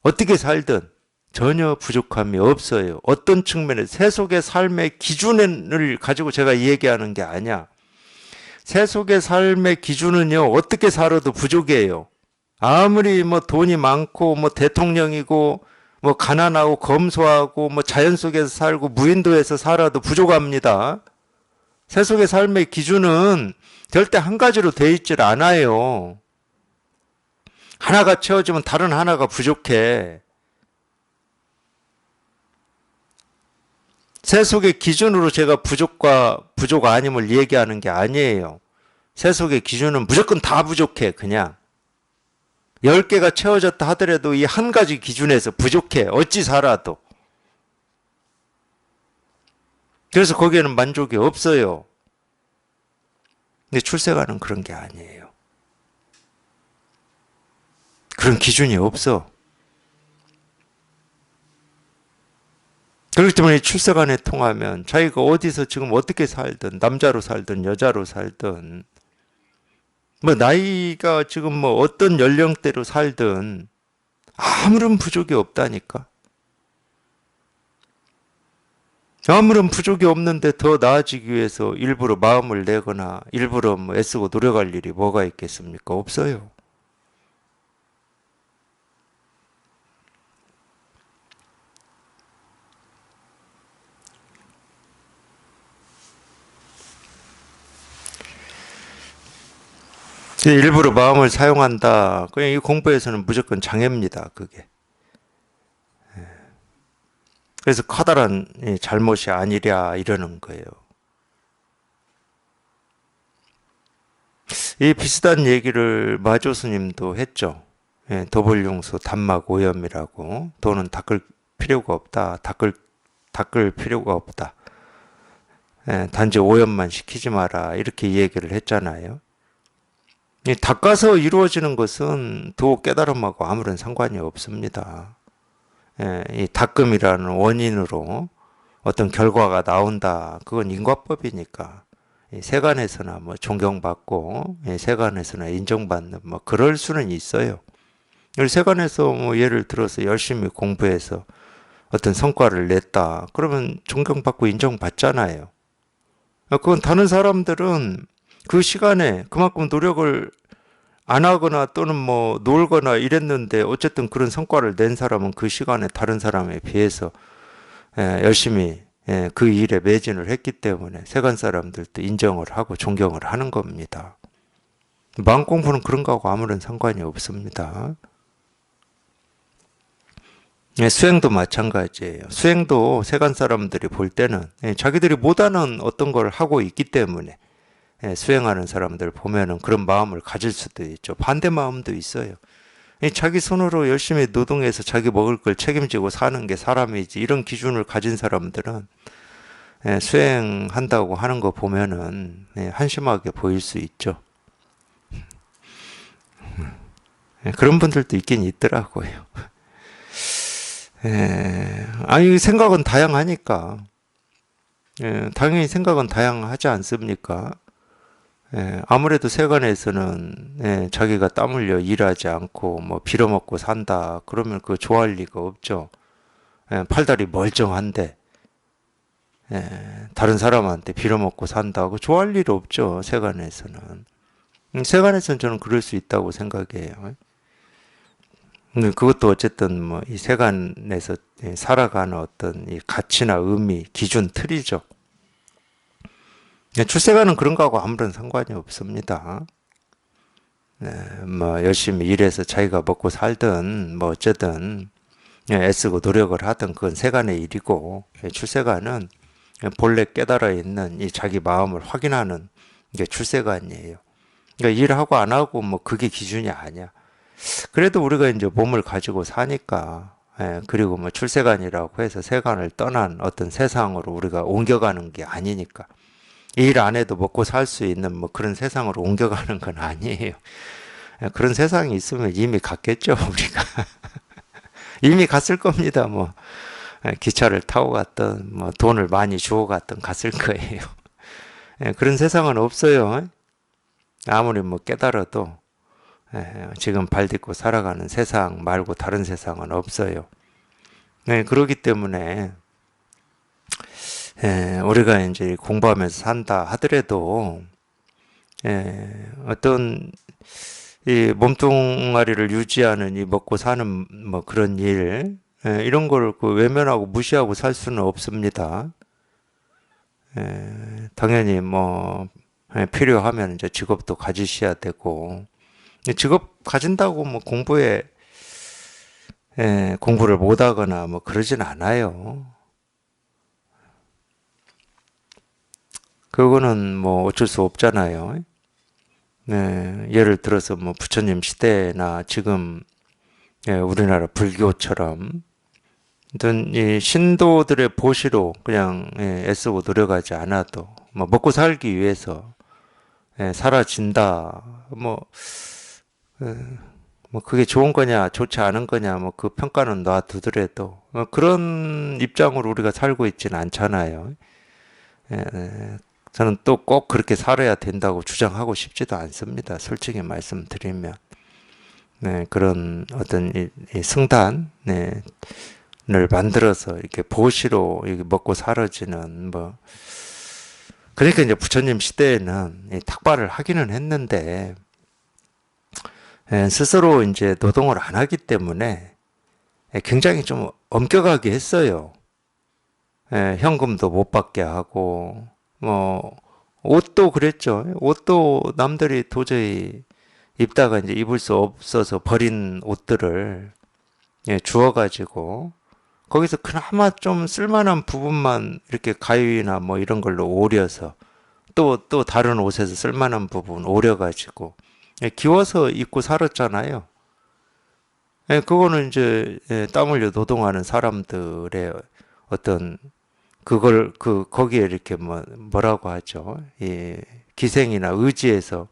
어떻게 살든 전혀 부족함이 없어요. 어떤 측면에 세속의 삶의 기준을 가지고 제가 얘기하는 게 아니야. 세속의 삶의 기준은요, 어떻게 살아도 부족해요. 아무리 뭐 돈이 많고 뭐 대통령이고 뭐 가난하고 검소하고 뭐 자연 속에서 살고 무인도에서 살아도 부족합니다. 세속의 삶의 기준은 절대 한 가지로 돼 있질 않아요. 하나가 채워지면 다른 하나가 부족해. 세속의 기준으로 제가 부족과 부족 아님을 얘기하는 게 아니에요. 세속의 기준은 무조건 다 부족해, 그냥. 10개가 채워졌다 하더라도 이 한 가지 기준에서 부족해. 어찌 살아도. 그래서 거기에는 만족이 없어요. 근데 출세가는 그런 게 아니에요. 그런 기준이 없어. 그렇기 때문에 출세간에 통하면 자기가 어디서 지금 어떻게 살든 남자로 살든 여자로 살든 뭐 나이가 지금 뭐 어떤 연령대로 살든 아무런 부족이 없다니까. 아무런 부족이 없는데 더 나아지기 위해서 일부러 마음을 내거나 일부러 뭐 애쓰고 노력할 일이 뭐가 있겠습니까? 없어요. 일부러 마음을 사용한다. 그냥 이 공부에서는 무조건 장애입니다. 그게. 그래서 커다란 잘못이 아니랴 이러는 거예요. 이 비슷한 얘기를 마조 스님도 했죠. 도벌용수 단막 오염이라고. 돈은 닦을 필요가 없다. 닦을 필요가 없다. 단지 오염만 시키지 마라. 이렇게 이 얘기를 했잖아요. 이 닦아서 이루어지는 것은 도 깨달음하고 아무런 상관이 없습니다. 이 닦음이라는 원인으로 어떤 결과가 나온다. 그건 인과법이니까. 세간에서나 뭐 존경받고 세간에서나 인정받는 뭐 그럴 수는 있어요. 세간에서 뭐 예를 들어서 열심히 공부해서 어떤 성과를 냈다. 그러면 존경받고 인정받잖아요. 그건 다른 사람들은 그 시간에 그만큼 노력을 안 하거나 또는 뭐 놀거나 이랬는데 어쨌든 그런 성과를 낸 사람은 그 시간에 다른 사람에 비해서 열심히 그 일에 매진을 했기 때문에 세간 사람들도 인정을 하고 존경을 하는 겁니다. 마음 공부는 그런 거하고 아무런 상관이 없습니다. 수행도 마찬가지예요. 수행도 세간 사람들이 볼 때는 자기들이 못하는 어떤 걸 하고 있기 때문에 수행하는 사람들 보면은 그런 마음을 가질 수도 있죠. 반대 마음도 있어요. 자기 손으로 열심히 노동해서 자기 먹을 걸 책임지고 사는 게 사람이지 이런 기준을 가진 사람들은 수행한다고 하는 거 보면은 한심하게 보일 수 있죠. 그런 분들도 있긴 있더라고요. 아니 생각은 다양하니까 당연히 생각은 다양하지 않습니까? 아무래도 세간에서는 자기가 땀 흘려 일하지 않고 뭐 빌어먹고 산다 그러면 그거 좋아할 리가 없죠. 팔다리 멀쩡한데 다른 사람한테 빌어먹고 산다고 좋아할 일 없죠. 세간에서는. 세간에서는 저는 그럴 수 있다고 생각해요. 그것도 어쨌든 뭐 이 세간에서 살아가는 어떤 이 가치나 의미, 기준, 틀이죠. 출세가는 그런 거하고 아무런 상관이 없습니다. 뭐 열심히 일해서 자기가 먹고 살든 뭐 어쨌든 애쓰고 노력을 하든 그건 세간의 일이고 출세가는 본래 깨달아 있는 이 자기 마음을 확인하는 게 출세관이에요. 그러니까 일하고 안 하고 뭐 그게 기준이 아니야. 그래도 우리가 이제 몸을 가지고 사니까 그리고 뭐 출세관이라고 해서 세간을 떠난 어떤 세상으로 우리가 옮겨가는 게 아니니까 일 안 해도 먹고 살 수 있는 뭐 그런 세상으로 옮겨가는 건 아니에요. 그런 세상이 있으면 이미 갔겠죠, 우리가. 이미 갔을 겁니다. 뭐 기차를 타고 갔든 뭐 돈을 많이 주고 갔든 갔을 거예요. 그런 세상은 없어요. 아무리 뭐 깨달아도 지금 발 딛고 살아가는 세상 말고 다른 세상은 없어요. 그렇기 때문에 우리가 이제 공부하면서 산다 하더라도 어떤 이 몸뚱아리를 유지하는 이 먹고 사는 뭐 그런 일 이런 걸 그 외면하고 무시하고 살 수는 없습니다. 당연히 뭐 필요하면 이제 직업도 가지셔야 되고 직업 가진다고 뭐 공부를 못하거나 뭐 그러진 않아요. 그거는 뭐 어쩔 수 없잖아요. 예를 들어서 뭐 부처님 시대나 지금 우리나라 불교처럼 어떤 이 신도들의 보시로 그냥 애쓰고 노력하지 않아도 뭐 먹고 살기 위해서 사라진다. 뭐 뭐 그게 좋은 거냐, 좋지 않은 거냐, 뭐 그 평가는 놔두더라도 그런 입장으로 우리가 살고 있지는 않잖아요. 저는 또 꼭 그렇게 살아야 된다고 주장하고 싶지도 않습니다. 솔직히 말씀드리면. 네, 그런 어떤 이 승단, 네, 을 만들어서 이렇게 보시로 이렇게 먹고 사라지는 뭐 그러니까 이제 부처님 시대에는 이 탁발을 하기는 했는데 스스로 이제 노동을 안 하기 때문에 굉장히 좀 엄격하게 했어요. 현금도 못 받게 하고 뭐 옷도 그랬죠. 옷도 남들이 도저히 입다가 이제 입을 수 없어서 버린 옷들을 주워가지고 거기서 그나마 좀 쓸만한 부분만 이렇게 가위나 뭐 이런 걸로 오려서 또 다른 옷에서 쓸만한 부분 오려가지고 기워서 입고 살았잖아요. 그거는 이제 땀 흘려 노동하는 사람들의 어떤 그걸 거기에 이렇게 뭐라고 하죠? 기생이나 의지에서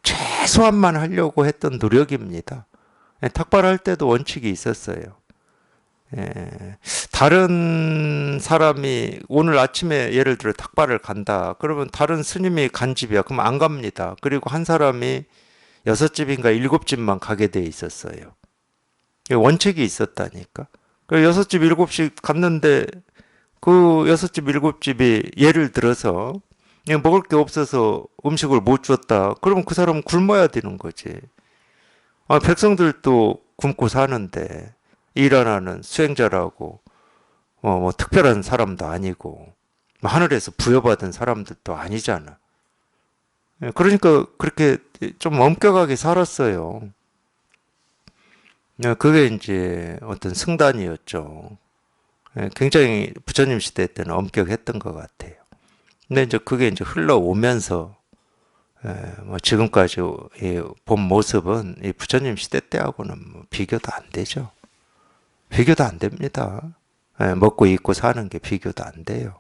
최소한만 하려고 했던 노력입니다. 탁발할 때도 원칙이 있었어요. 다른 사람이 오늘 아침에 예를 들어 탁발을 간다. 그러면 다른 스님이 간 집이야. 그럼 안 갑니다. 그리고 한 사람이 6집인가 7집만 가게 돼 있었어요. 원칙이 있었다니까. 그 6집, 7집 갔는데 그 6집, 7집이 예를 들어서 그냥 먹을 게 없어서 음식을 못 줬다. 그러면 그 사람은 굶어야 되는 거지. 백성들도 굶고 사는데 일 안 하는 수행자라고 뭐 특별한 사람도 아니고 하늘에서 부여받은 사람들도 아니잖아. 그러니까 그렇게 좀 엄격하게 살았어요. 그게 이제 어떤 승단이었죠. 굉장히 부처님 시대 때는 엄격했던 것 같아요. 근데 이제 그게 이제 흘러오면서 뭐 지금까지 본 모습은 이 부처님 시대 때하고는 뭐 비교도 안 되죠. 비교도 안 됩니다. 먹고 입고 사는 게 비교도 안 돼요.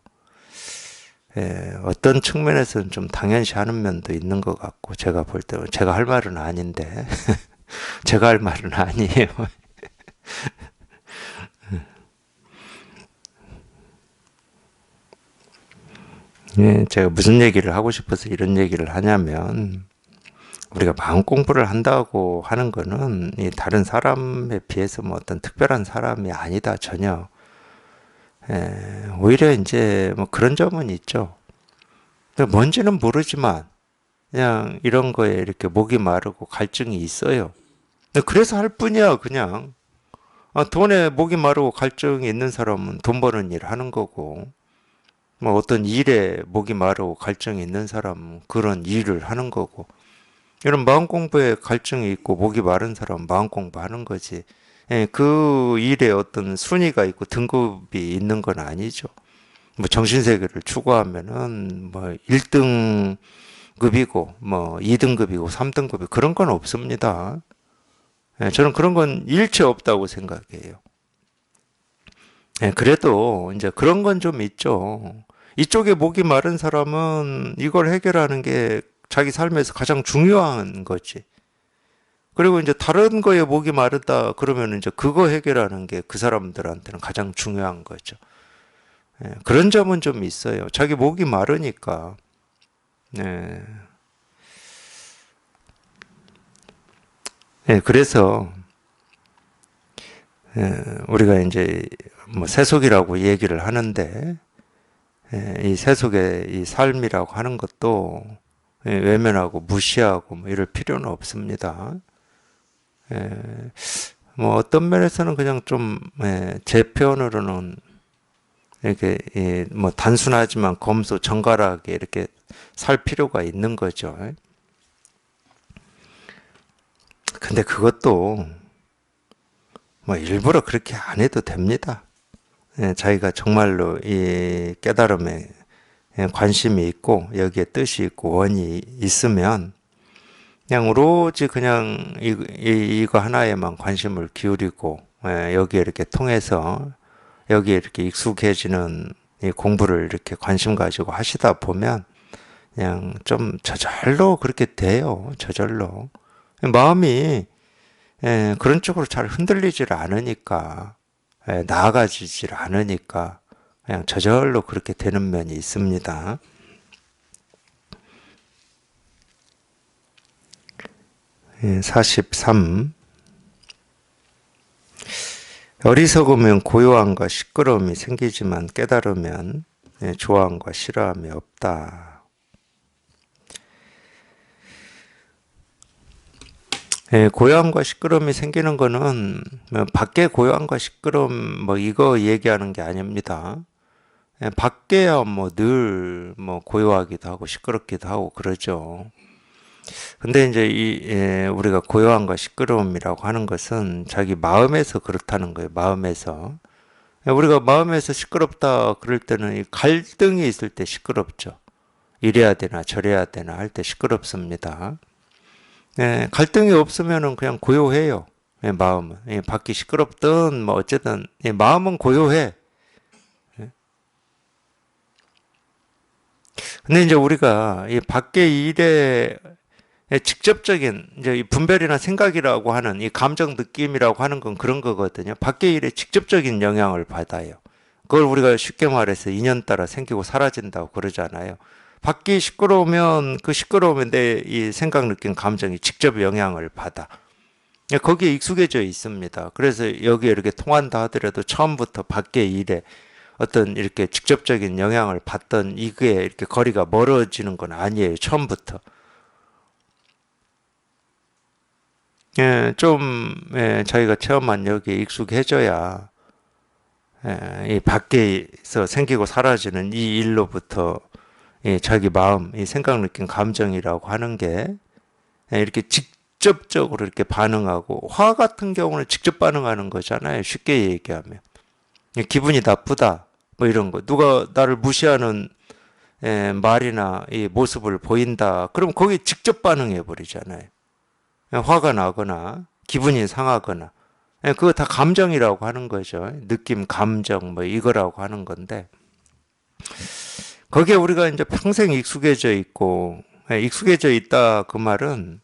어떤 측면에서는 좀 당연시하는 면도 있는 것 같고 제가 볼 때 제가 할 말은 아닌데 제가 할 말은 아니에요. 제가 무슨 얘기를 하고 싶어서 이런 얘기를 하냐면 우리가 마음 공부를 한다고 하는 거는 이 다른 사람에 비해서 뭐 어떤 특별한 사람이 아니다 전혀. 오히려 이제 뭐 그런 점은 있죠. 뭔지는 모르지만 그냥 이런 거에 이렇게 목이 마르고 갈증이 있어요. 그래서 할 뿐이야 그냥. 돈에 목이 마르고 갈증이 있는 사람은 돈 버는 일 하는 거고 뭐 어떤 일에 목이 마르고 갈증이 있는 사람은 그런 일을 하는 거고 이런 마음 공부에 갈증이 있고 목이 마른 사람은 마음 공부하는 거지. 그 일에 어떤 순위가 있고 등급이 있는 건 아니죠. 뭐 정신세계를 추구하면은 뭐 1등급이고 뭐 2등급이고 3등급이 그런 건 없습니다. 저는 그런 건 일체 없다고 생각해요. 그래도 이제 그런 건 좀 있죠. 이쪽에 목이 마른 사람은 이걸 해결하는 게 자기 삶에서 가장 중요한 거지. 그리고 이제 다른 거에 목이 마르다 그러면 이제 그거 해결하는 게 그 사람들한테는 가장 중요한 거죠. 그런 점은 좀 있어요. 자기 목이 마르니까. 네. 그래서 우리가 이제 뭐 세속이라고 얘기를 하는데 이 세속의 이 삶이라고 하는 것도 외면하고 무시하고 뭐 이럴 필요는 없습니다. 뭐 어떤 면에서는 그냥 좀 제 표현으로는 이렇게 뭐 단순하지만 검소정갈하게 이렇게 살 필요가 있는 거죠. 근데 그것도 뭐 일부러 그렇게 안 해도 됩니다. 자기가 정말로 이 깨달음에 관심이 있고 여기에 뜻이 있고 원이 있으면 그냥 오로지 그냥 이거 하나에만 관심을 기울이고 여기에 이렇게 통해서 여기에 이렇게 익숙해지는 이 공부를 이렇게 관심 가지고 하시다 보면 그냥 좀 저절로 그렇게 돼요. 저절로. 마음이 그런 쪽으로 잘 흔들리질 않으니까, 나아가지질 않으니까, 그냥 저절로 그렇게 되는 면이 있습니다. 43. 어리석으면 고요함과 시끄러움이 생기지만 깨달으면 좋아함과 싫어함이 없다. 고요함과 시끄러움이 생기는 거는 뭐 밖에 고요함과 시끄러움 뭐 이거 얘기하는 게 아닙니다. 밖에야 뭐 늘 뭐 고요하기도 하고 시끄럽기도 하고 그러죠. 근데 이제 우리가 고요함과 시끄러움이라고 하는 것은 자기 마음에서 그렇다는 거예요. 마음에서. 우리가 마음에서 시끄럽다 그럴 때는 이 갈등이 있을 때 시끄럽죠. 이래야 되나 저래야 되나 할 때 시끄럽습니다. 갈등이 없으면은 그냥 고요해요. 마음은. 밖이 시끄럽든 뭐 어쨌든 마음은 고요해. 근데 이제 우리가 이 밖의 일에 직접적인 이제 이 분별이나 생각이라고 하는 이 감정 느낌이라고 하는 건 그런 거거든요. 밖의 일에 직접적인 영향을 받아요. 그걸 우리가 쉽게 말해서 인연 따라 생기고 사라진다고 그러잖아요. 밖이 시끄러우면 그 시끄러우면 내 이 생각, 느낌, 감정이 직접 영향을 받아. 거기에 익숙해져 있습니다. 그래서 여기에 이렇게 통한다 하더라도 처음부터 밖의 일에 어떤 이렇게 직접적인 영향을 받던 이게 이렇게 거리가 멀어지는 건 아니에요. 처음부터. 좀 저희가 체험한 여기에 익숙해져야 이 밖에서 생기고 사라지는 이 일로부터 자기 마음, 이 생각, 느낌, 감정이라고 하는 게 이렇게 직접적으로 이렇게 반응하고 화 같은 경우는 직접 반응하는 거잖아요. 쉽게 얘기하면 기분이 나쁘다 뭐 이런 거 누가 나를 무시하는 말이나 이 모습을 보인다 그럼 거기에 직접 반응해 버리잖아요. 화가 나거나 기분이 상하거나 그거 다 감정이라고 하는 거죠. 느낌, 감정 뭐 이거라고 하는 건데 거기에 우리가 이제 평생 익숙해져 있고 익숙해져 있다 그 말은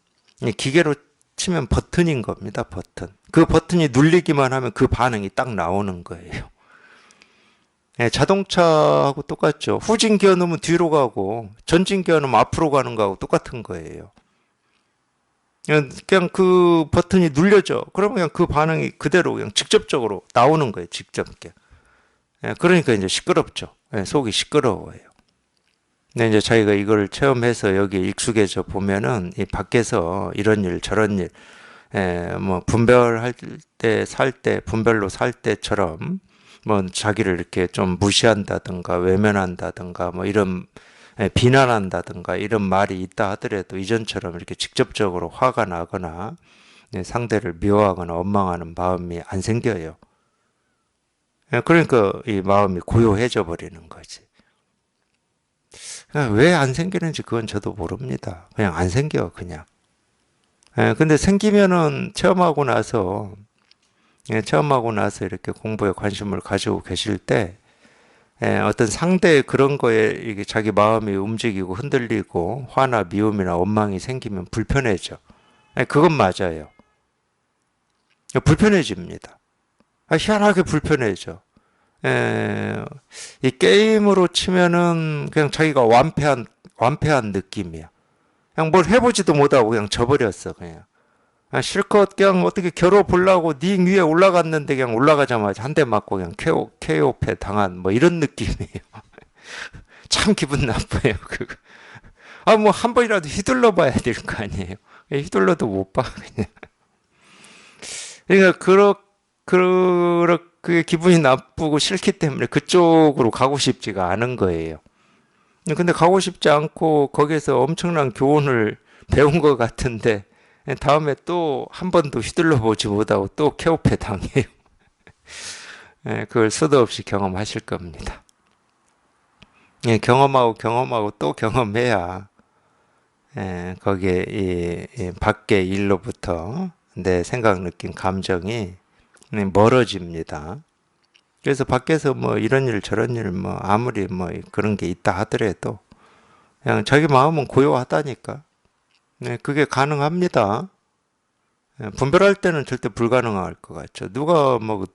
기계로 치면 버튼인 겁니다. 버튼. 그 버튼이 눌리기만 하면 그 반응이 딱 나오는 거예요. 자동차하고 똑같죠. 후진 기어 넣으면 뒤로 가고 전진 기어 넣으면 앞으로 가는 거하고 똑같은 거예요. 그냥 그 버튼이 눌려져. 그러면 그냥 그 반응이 그대로 그냥 직접적으로 나오는 거예요. 직접. 그러니까 이제 시끄럽죠. 속이 시끄러워요. 근데 이제 저희가 이걸 체험해서 여기 익숙해져 보면은 이 밖에서 이런 일 저런 일, 뭐 분별할 때 살 때 분별로 살 때처럼 뭐 자기를 이렇게 좀 무시한다든가 외면한다든가 뭐 이런 비난한다든가 이런 말이 있다 하더라도 이전처럼 이렇게 직접적으로 화가 나거나 상대를 미워하거나 원망하는 마음이 안 생겨요. 그러니까 이 마음이 고요해져 버리는 거지. 왜 안 생기는지 그건 저도 모릅니다. 그냥 안 생겨, 그냥. 근데 생기면은 체험하고 나서 이렇게 공부에 관심을 가지고 계실 때, 어떤 상대의 그런 거에 이게 자기 마음이 움직이고 흔들리고 화나 미움이나 원망이 생기면 불편해져. 그건 맞아요. 불편해집니다. 희한하게 불편해져. 이 게임으로 치면은 그냥 자기가 완패한 느낌이야. 그냥 뭘 해보지도 못하고 그냥 져버렸어, 그냥. 실컷 그냥 어떻게 겨뤄보려고 링 위에 올라갔는데 그냥 올라가자마자 한 대 맞고 그냥 KO패 당한 뭐 이런 느낌이에요. 참 기분 나빠요, 그거. 뭐 한 번이라도 휘둘러 봐야 될 거 아니에요. 휘둘러도 못 봐, 그냥. 그러니까 그게 기분이 나쁘고 싫기 때문에 그쪽으로 가고 싶지가 않은 거예요. 근데 가고 싶지 않고 거기에서 엄청난 교훈을 배운 것 같은데 다음에 또 한 번도 휘둘러 보지 못하고 또 케오패 당해요. 그걸 수도 없이 경험하실 겁니다. 경험하고 또 경험해야 거기에 이 밖의 일로부터 내 생각, 느낌, 감정이 멀어집니다. 그래서 밖에서 뭐 이런 일 저런 일 뭐 아무리 뭐 그런 게 있다 하더라도 그냥 자기 마음은 고요하다니까. 그게 가능합니다. 분별할 때는 절대 불가능할 것 같죠. 누가 뭐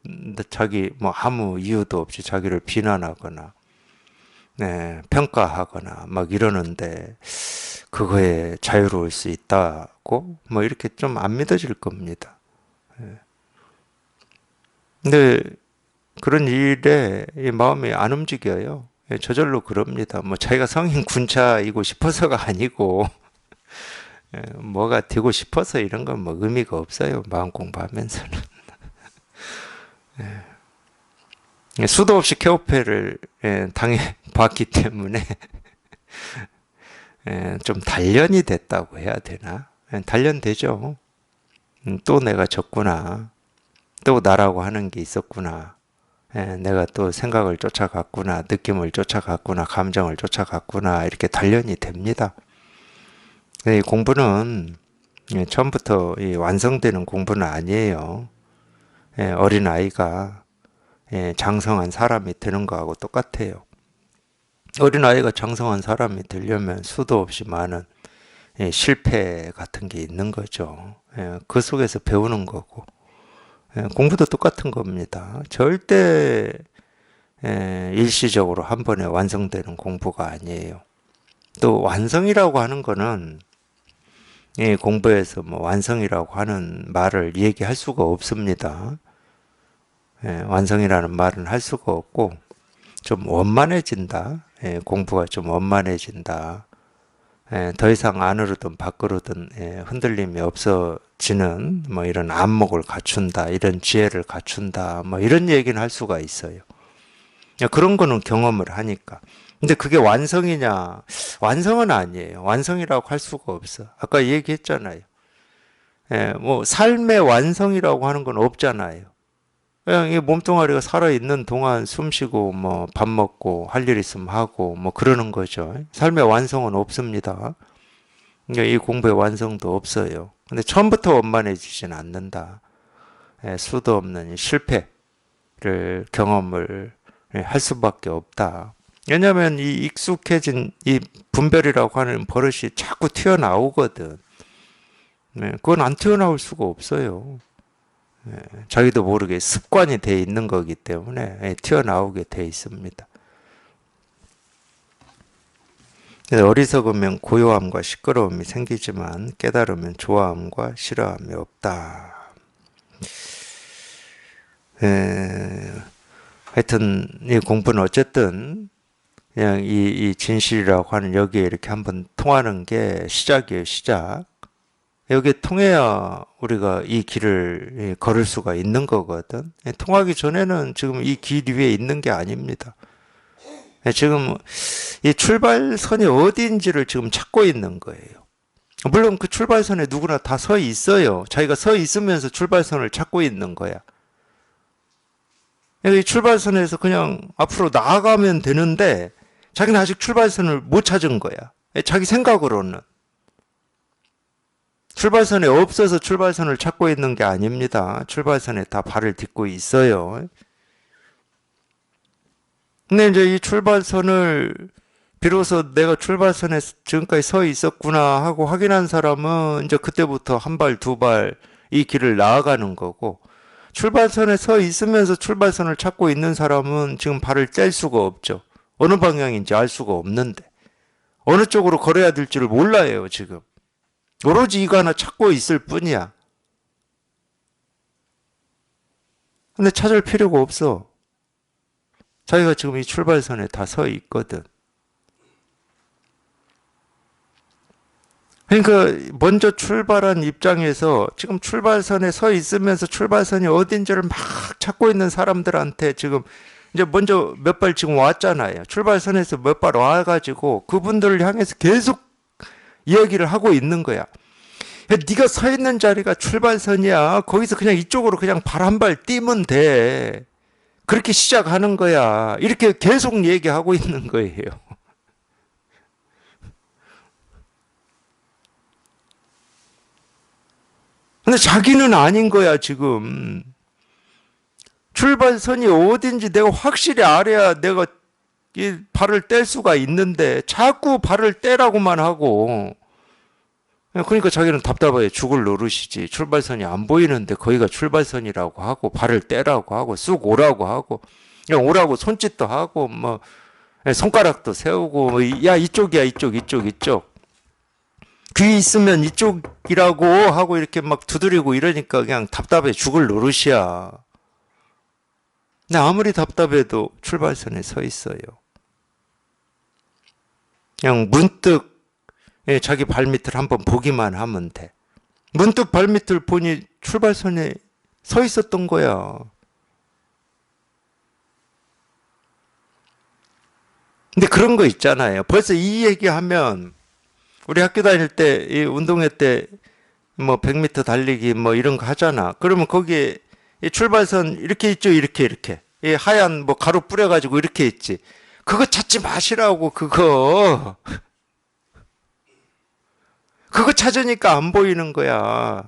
자기 뭐 아무 이유도 없이 자기를 비난하거나 평가하거나 막 이러는데 그거에 자유로울 수 있다고 뭐 이렇게 좀 안 믿어질 겁니다. 근데 그런 일에 이 마음이 안 움직여요. 저절로 그럽니다. 뭐 자기가 성인 군차이고 싶어서가 아니고 뭐가 되고 싶어서 이런 건 뭐 의미가 없어요. 마음 공부하면서는. 수도 없이 케오페를 당해봤기 때문에 좀 단련이 됐다고 해야 되나? 단련되죠. 또 내가 졌구나. 또 나라고 하는 게 있었구나. 내가 또 생각을 쫓아갔구나. 느낌을 쫓아갔구나. 감정을 쫓아갔구나. 이렇게 단련이 됩니다. 이 공부는 처음부터 완성되는 공부는 아니에요. 어린 아이가 장성한 사람이 되는 거하고 똑같아요. 어린 아이가 장성한 사람이 되려면 수도 없이 많은 실패 같은 게 있는 거죠. 그 속에서 배우는 거고 공부도 똑같은 겁니다. 절대 일시적으로 한 번에 완성되는 공부가 아니에요. 또 완성이라고 하는 거는 공부에서 뭐 완성이라고 하는 말을 얘기할 수가 없습니다. 완성이라는 말은 할 수가 없고 좀 원만해진다. 공부가 좀 원만해진다. 더 이상 안으로든 밖으로든 흔들림이 없어지는 뭐 이런 안목을 갖춘다. 이런 지혜를 갖춘다. 뭐 이런 얘기는 할 수가 있어요. 그런 거는 경험을 하니까. 근데 그게 완성이냐? 완성은 아니에요. 완성이라고 할 수가 없어. 아까 얘기했잖아요. 뭐 삶의 완성이라고 하는 건 없잖아요. 그냥 이 몸뚱아리가 살아있는 동안 숨 쉬고 뭐 밥 먹고 할 일 있으면 하고 뭐 그러는 거죠. 삶의 완성은 없습니다. 그러니까 이 공부의 완성도 없어요. 근데 처음부터 원만해지진 않는다. 수도 없는 실패를 경험을 할 수밖에 없다. 왜냐하면 이 익숙해진 이 분별이라고 하는 버릇이 자꾸 튀어나오거든. 그건 안 튀어나올 수가 없어요. 자기도 모르게 습관이 돼 있는 거기 때문에 튀어나오게 돼 있습니다. 어리석으면 고요함과 시끄러움이 생기지만 깨달으면 좋아함과 싫어함이 없다. 하여튼 이 공부는 어쨌든 그냥 이 진실이라고 하는 여기에 이렇게 한번 통하는 게 시작이에요, 시작. 여기에 통해야 우리가 이 길을 걸을 수가 있는 거거든. 통하기 전에는 지금 이 길 위에 있는 게 아닙니다. 지금 이 출발선이 어디인지를 지금 찾고 있는 거예요. 물론 그 출발선에 누구나 다 서 있어요. 자기가 서 있으면서 출발선을 찾고 있는 거야. 이 출발선에서 그냥 앞으로 나아가면 되는데 자기는 아직 출발선을 못 찾은 거야. 자기 생각으로는. 출발선에 없어서 출발선을 찾고 있는 게 아닙니다. 출발선에 다 발을 딛고 있어요. 근데 이제 이 출발선을 비로소 내가 출발선에 지금까지 서 있었구나 하고 확인한 사람은 이제 그때부터 한 발, 두 발 이 길을 나아가는 거고 출발선에 서 있으면서 출발선을 찾고 있는 사람은 지금 발을 뗄 수가 없죠. 어느 방향인지 알 수가 없는데 어느 쪽으로 걸어야 될지를 몰라요, 지금. 오로지 이거 하나 찾고 있을 뿐이야. 근데 찾을 필요가 없어. 자기가 지금 이 출발선에 다 서 있거든. 그러니까 먼저 출발한 입장에서 지금 출발선에 서 있으면서 출발선이 어딘지를 막 찾고 있는 사람들한테 지금 이제 먼저 몇 발 지금 왔잖아요. 출발선에서 몇 발 와가지고 그분들을 향해서 계속 이야기를 하고 있는 거야. 네가 서 있는 자리가 출발선이야. 거기서 그냥 이쪽으로 그냥 발 한 발 뛰면 돼. 그렇게 시작하는 거야. 이렇게 계속 얘기하고 있는 거예요. 근데 자기는 아닌 거야, 지금. 출발선이 어딘지 내가 확실히 알아야 내가 이 발을 뗄 수가 있는데 자꾸 발을 떼라고만 하고 그러니까 자기는 답답해 죽을 노릇이지. 출발선이 안 보이는데 거기가 출발선이라고 하고 발을 떼라고 하고 쑥 오라고 하고 그냥 오라고 손짓도 하고 뭐 손가락도 세우고 뭐, 야 이쪽이야 이쪽 귀 있으면 이쪽이라고 하고 이렇게 막 두드리고 이러니까 그냥 답답해 죽을 노릇이야. 근데 아무리 답답해도 출발선에 서 있어요. 그냥 문득 자기 발밑을 한번 보기만 하면 돼. 문득 발밑을 보니 출발선에 서 있었던 거야. 근데 그런 거 있잖아요. 벌써 이 얘기하면 우리 학교 다닐 때, 이 운동회 때, 뭐, 100m 달리기, 뭐, 이런 거 하잖아. 그러면 거기에 이 출발선 이렇게 있죠, 이렇게. 이 하얀 뭐 가루 뿌려가지고 이렇게 있지. 그거 찾지 마시라고, 그거. 그거 찾으니까 안 보이는 거야.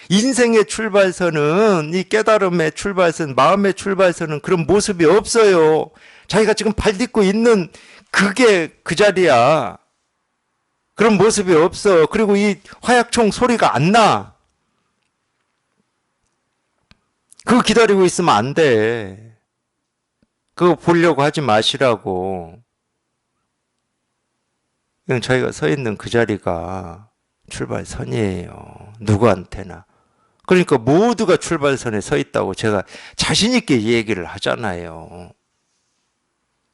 인생의 출발선은, 이 깨달음의 출발선, 마음의 출발선은 그런 모습이 없어요. 자기가 지금 발 딛고 있는 그게 그 자리야. 그런 모습이 없어. 그리고 이 화약총 소리가 안 나. 그거 기다리고 있으면 안 돼. 그거 보려고 하지 마시라고. 그냥 자기가 서 있는 그 자리가 출발선이에요. 누구한테나. 그러니까 모두가 출발선에 서 있다고 제가 자신 있게 이 얘기를 하잖아요.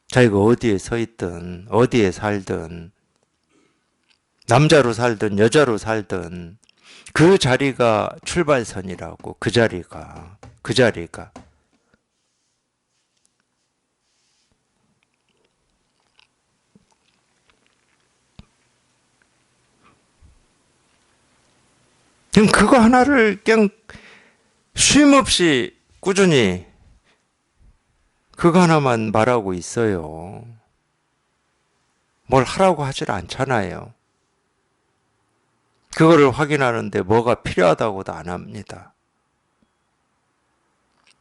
자기가 어디에 서 있든 어디에 살든 남자로 살든 여자로 살든 그 자리가 출발선이라고. 그 자리가 그냥 그거 하나를 그냥 쉼없이 꾸준히 그거 하나만 말하고 있어요. 뭘 하라고 하질 않잖아요. 그거를 확인하는데 뭐가 필요하다고도 안 합니다.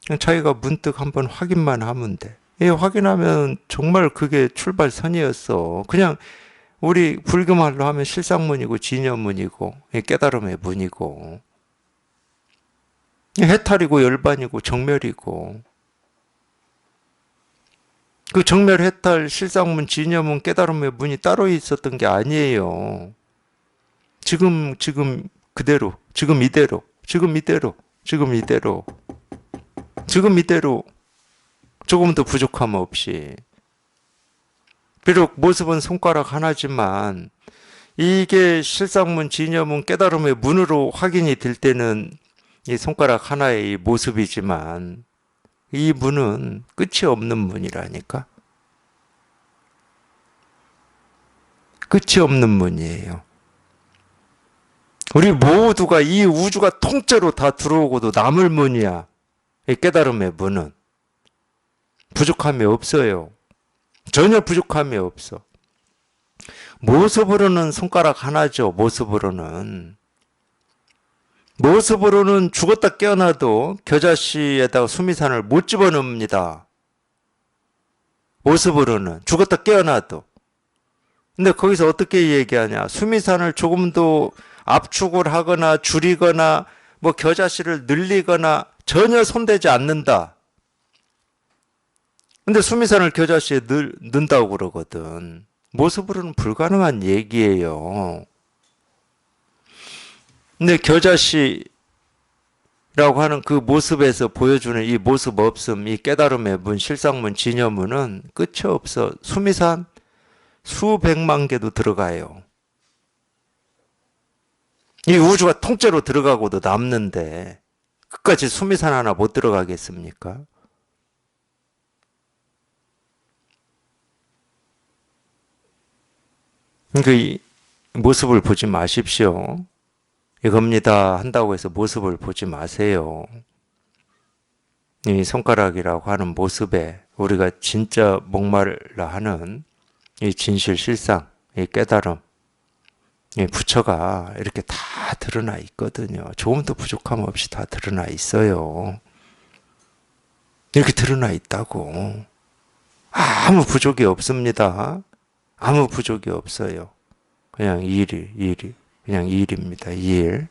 그냥 자기가 문득 한번 확인만 하면 돼. 확인하면 정말 그게 출발선이었어. 그냥 우리 불교말로 하면 실상문이고 진여문이고 깨달음의 문이고 해탈이고 열반이고 정멸이고 그 정멸, 해탈, 실상문, 진여문, 깨달음의 문이 따로 있었던 게 아니에요. 지금 그대로, 지금 이대로 조금 더 부족함 없이. 비록 모습은 손가락 하나지만 이게 실상문, 진여문, 깨달음의 문으로 확인이 될 때는 이 손가락 하나의 모습이지만 이 문은 끝이 없는 문이라니까. 끝이 없는 문이에요. 우리 모두가 이 우주가 통째로 다 들어오고도 남을 문이야. 이 깨달음의 문은. 부족함이 없어요. 전혀 부족함이 없어. 모습으로는 손가락 하나죠. 모습으로는 죽었다 깨어나도 겨자씨에다가 수미산을 못 집어넣습니다. 모습으로는 죽었다 깨어나도. 근데 거기서 어떻게 얘기하냐? 수미산을 조금 더 압축을 하거나 줄이거나 뭐 겨자씨를 늘리거나 전혀 손대지 않는다. 근데 수미산을 겨자씨에 넣는다고 그러거든. 모습으로는 불가능한 얘기예요. 근데 겨자씨라고 하는 그 모습에서 보여주는 이 모습 없음, 이 깨달음의 문, 실상문, 진여문은 끝이 없어. 수미산 수백만 개도 들어가요. 이 우주가 통째로 들어가고도 남는데 끝까지 수미산 하나 못 들어가겠습니까? 그러니까 이 모습을 보지 마십시오. 이겁니다 한다고 해서 모습을 보지 마세요. 이 손가락이라고 하는 모습에 우리가 진짜 목말라 하는 이 진실, 실상, 이 깨달음, 이 부처가 이렇게 다 드러나 있거든요. 조금도 부족함 없이 다 드러나 있어요. 이렇게 드러나 있다고. 아무 부족이 없습니다. 아무 부족이 없어요. 그냥 일이. 그냥 일입니다. 일.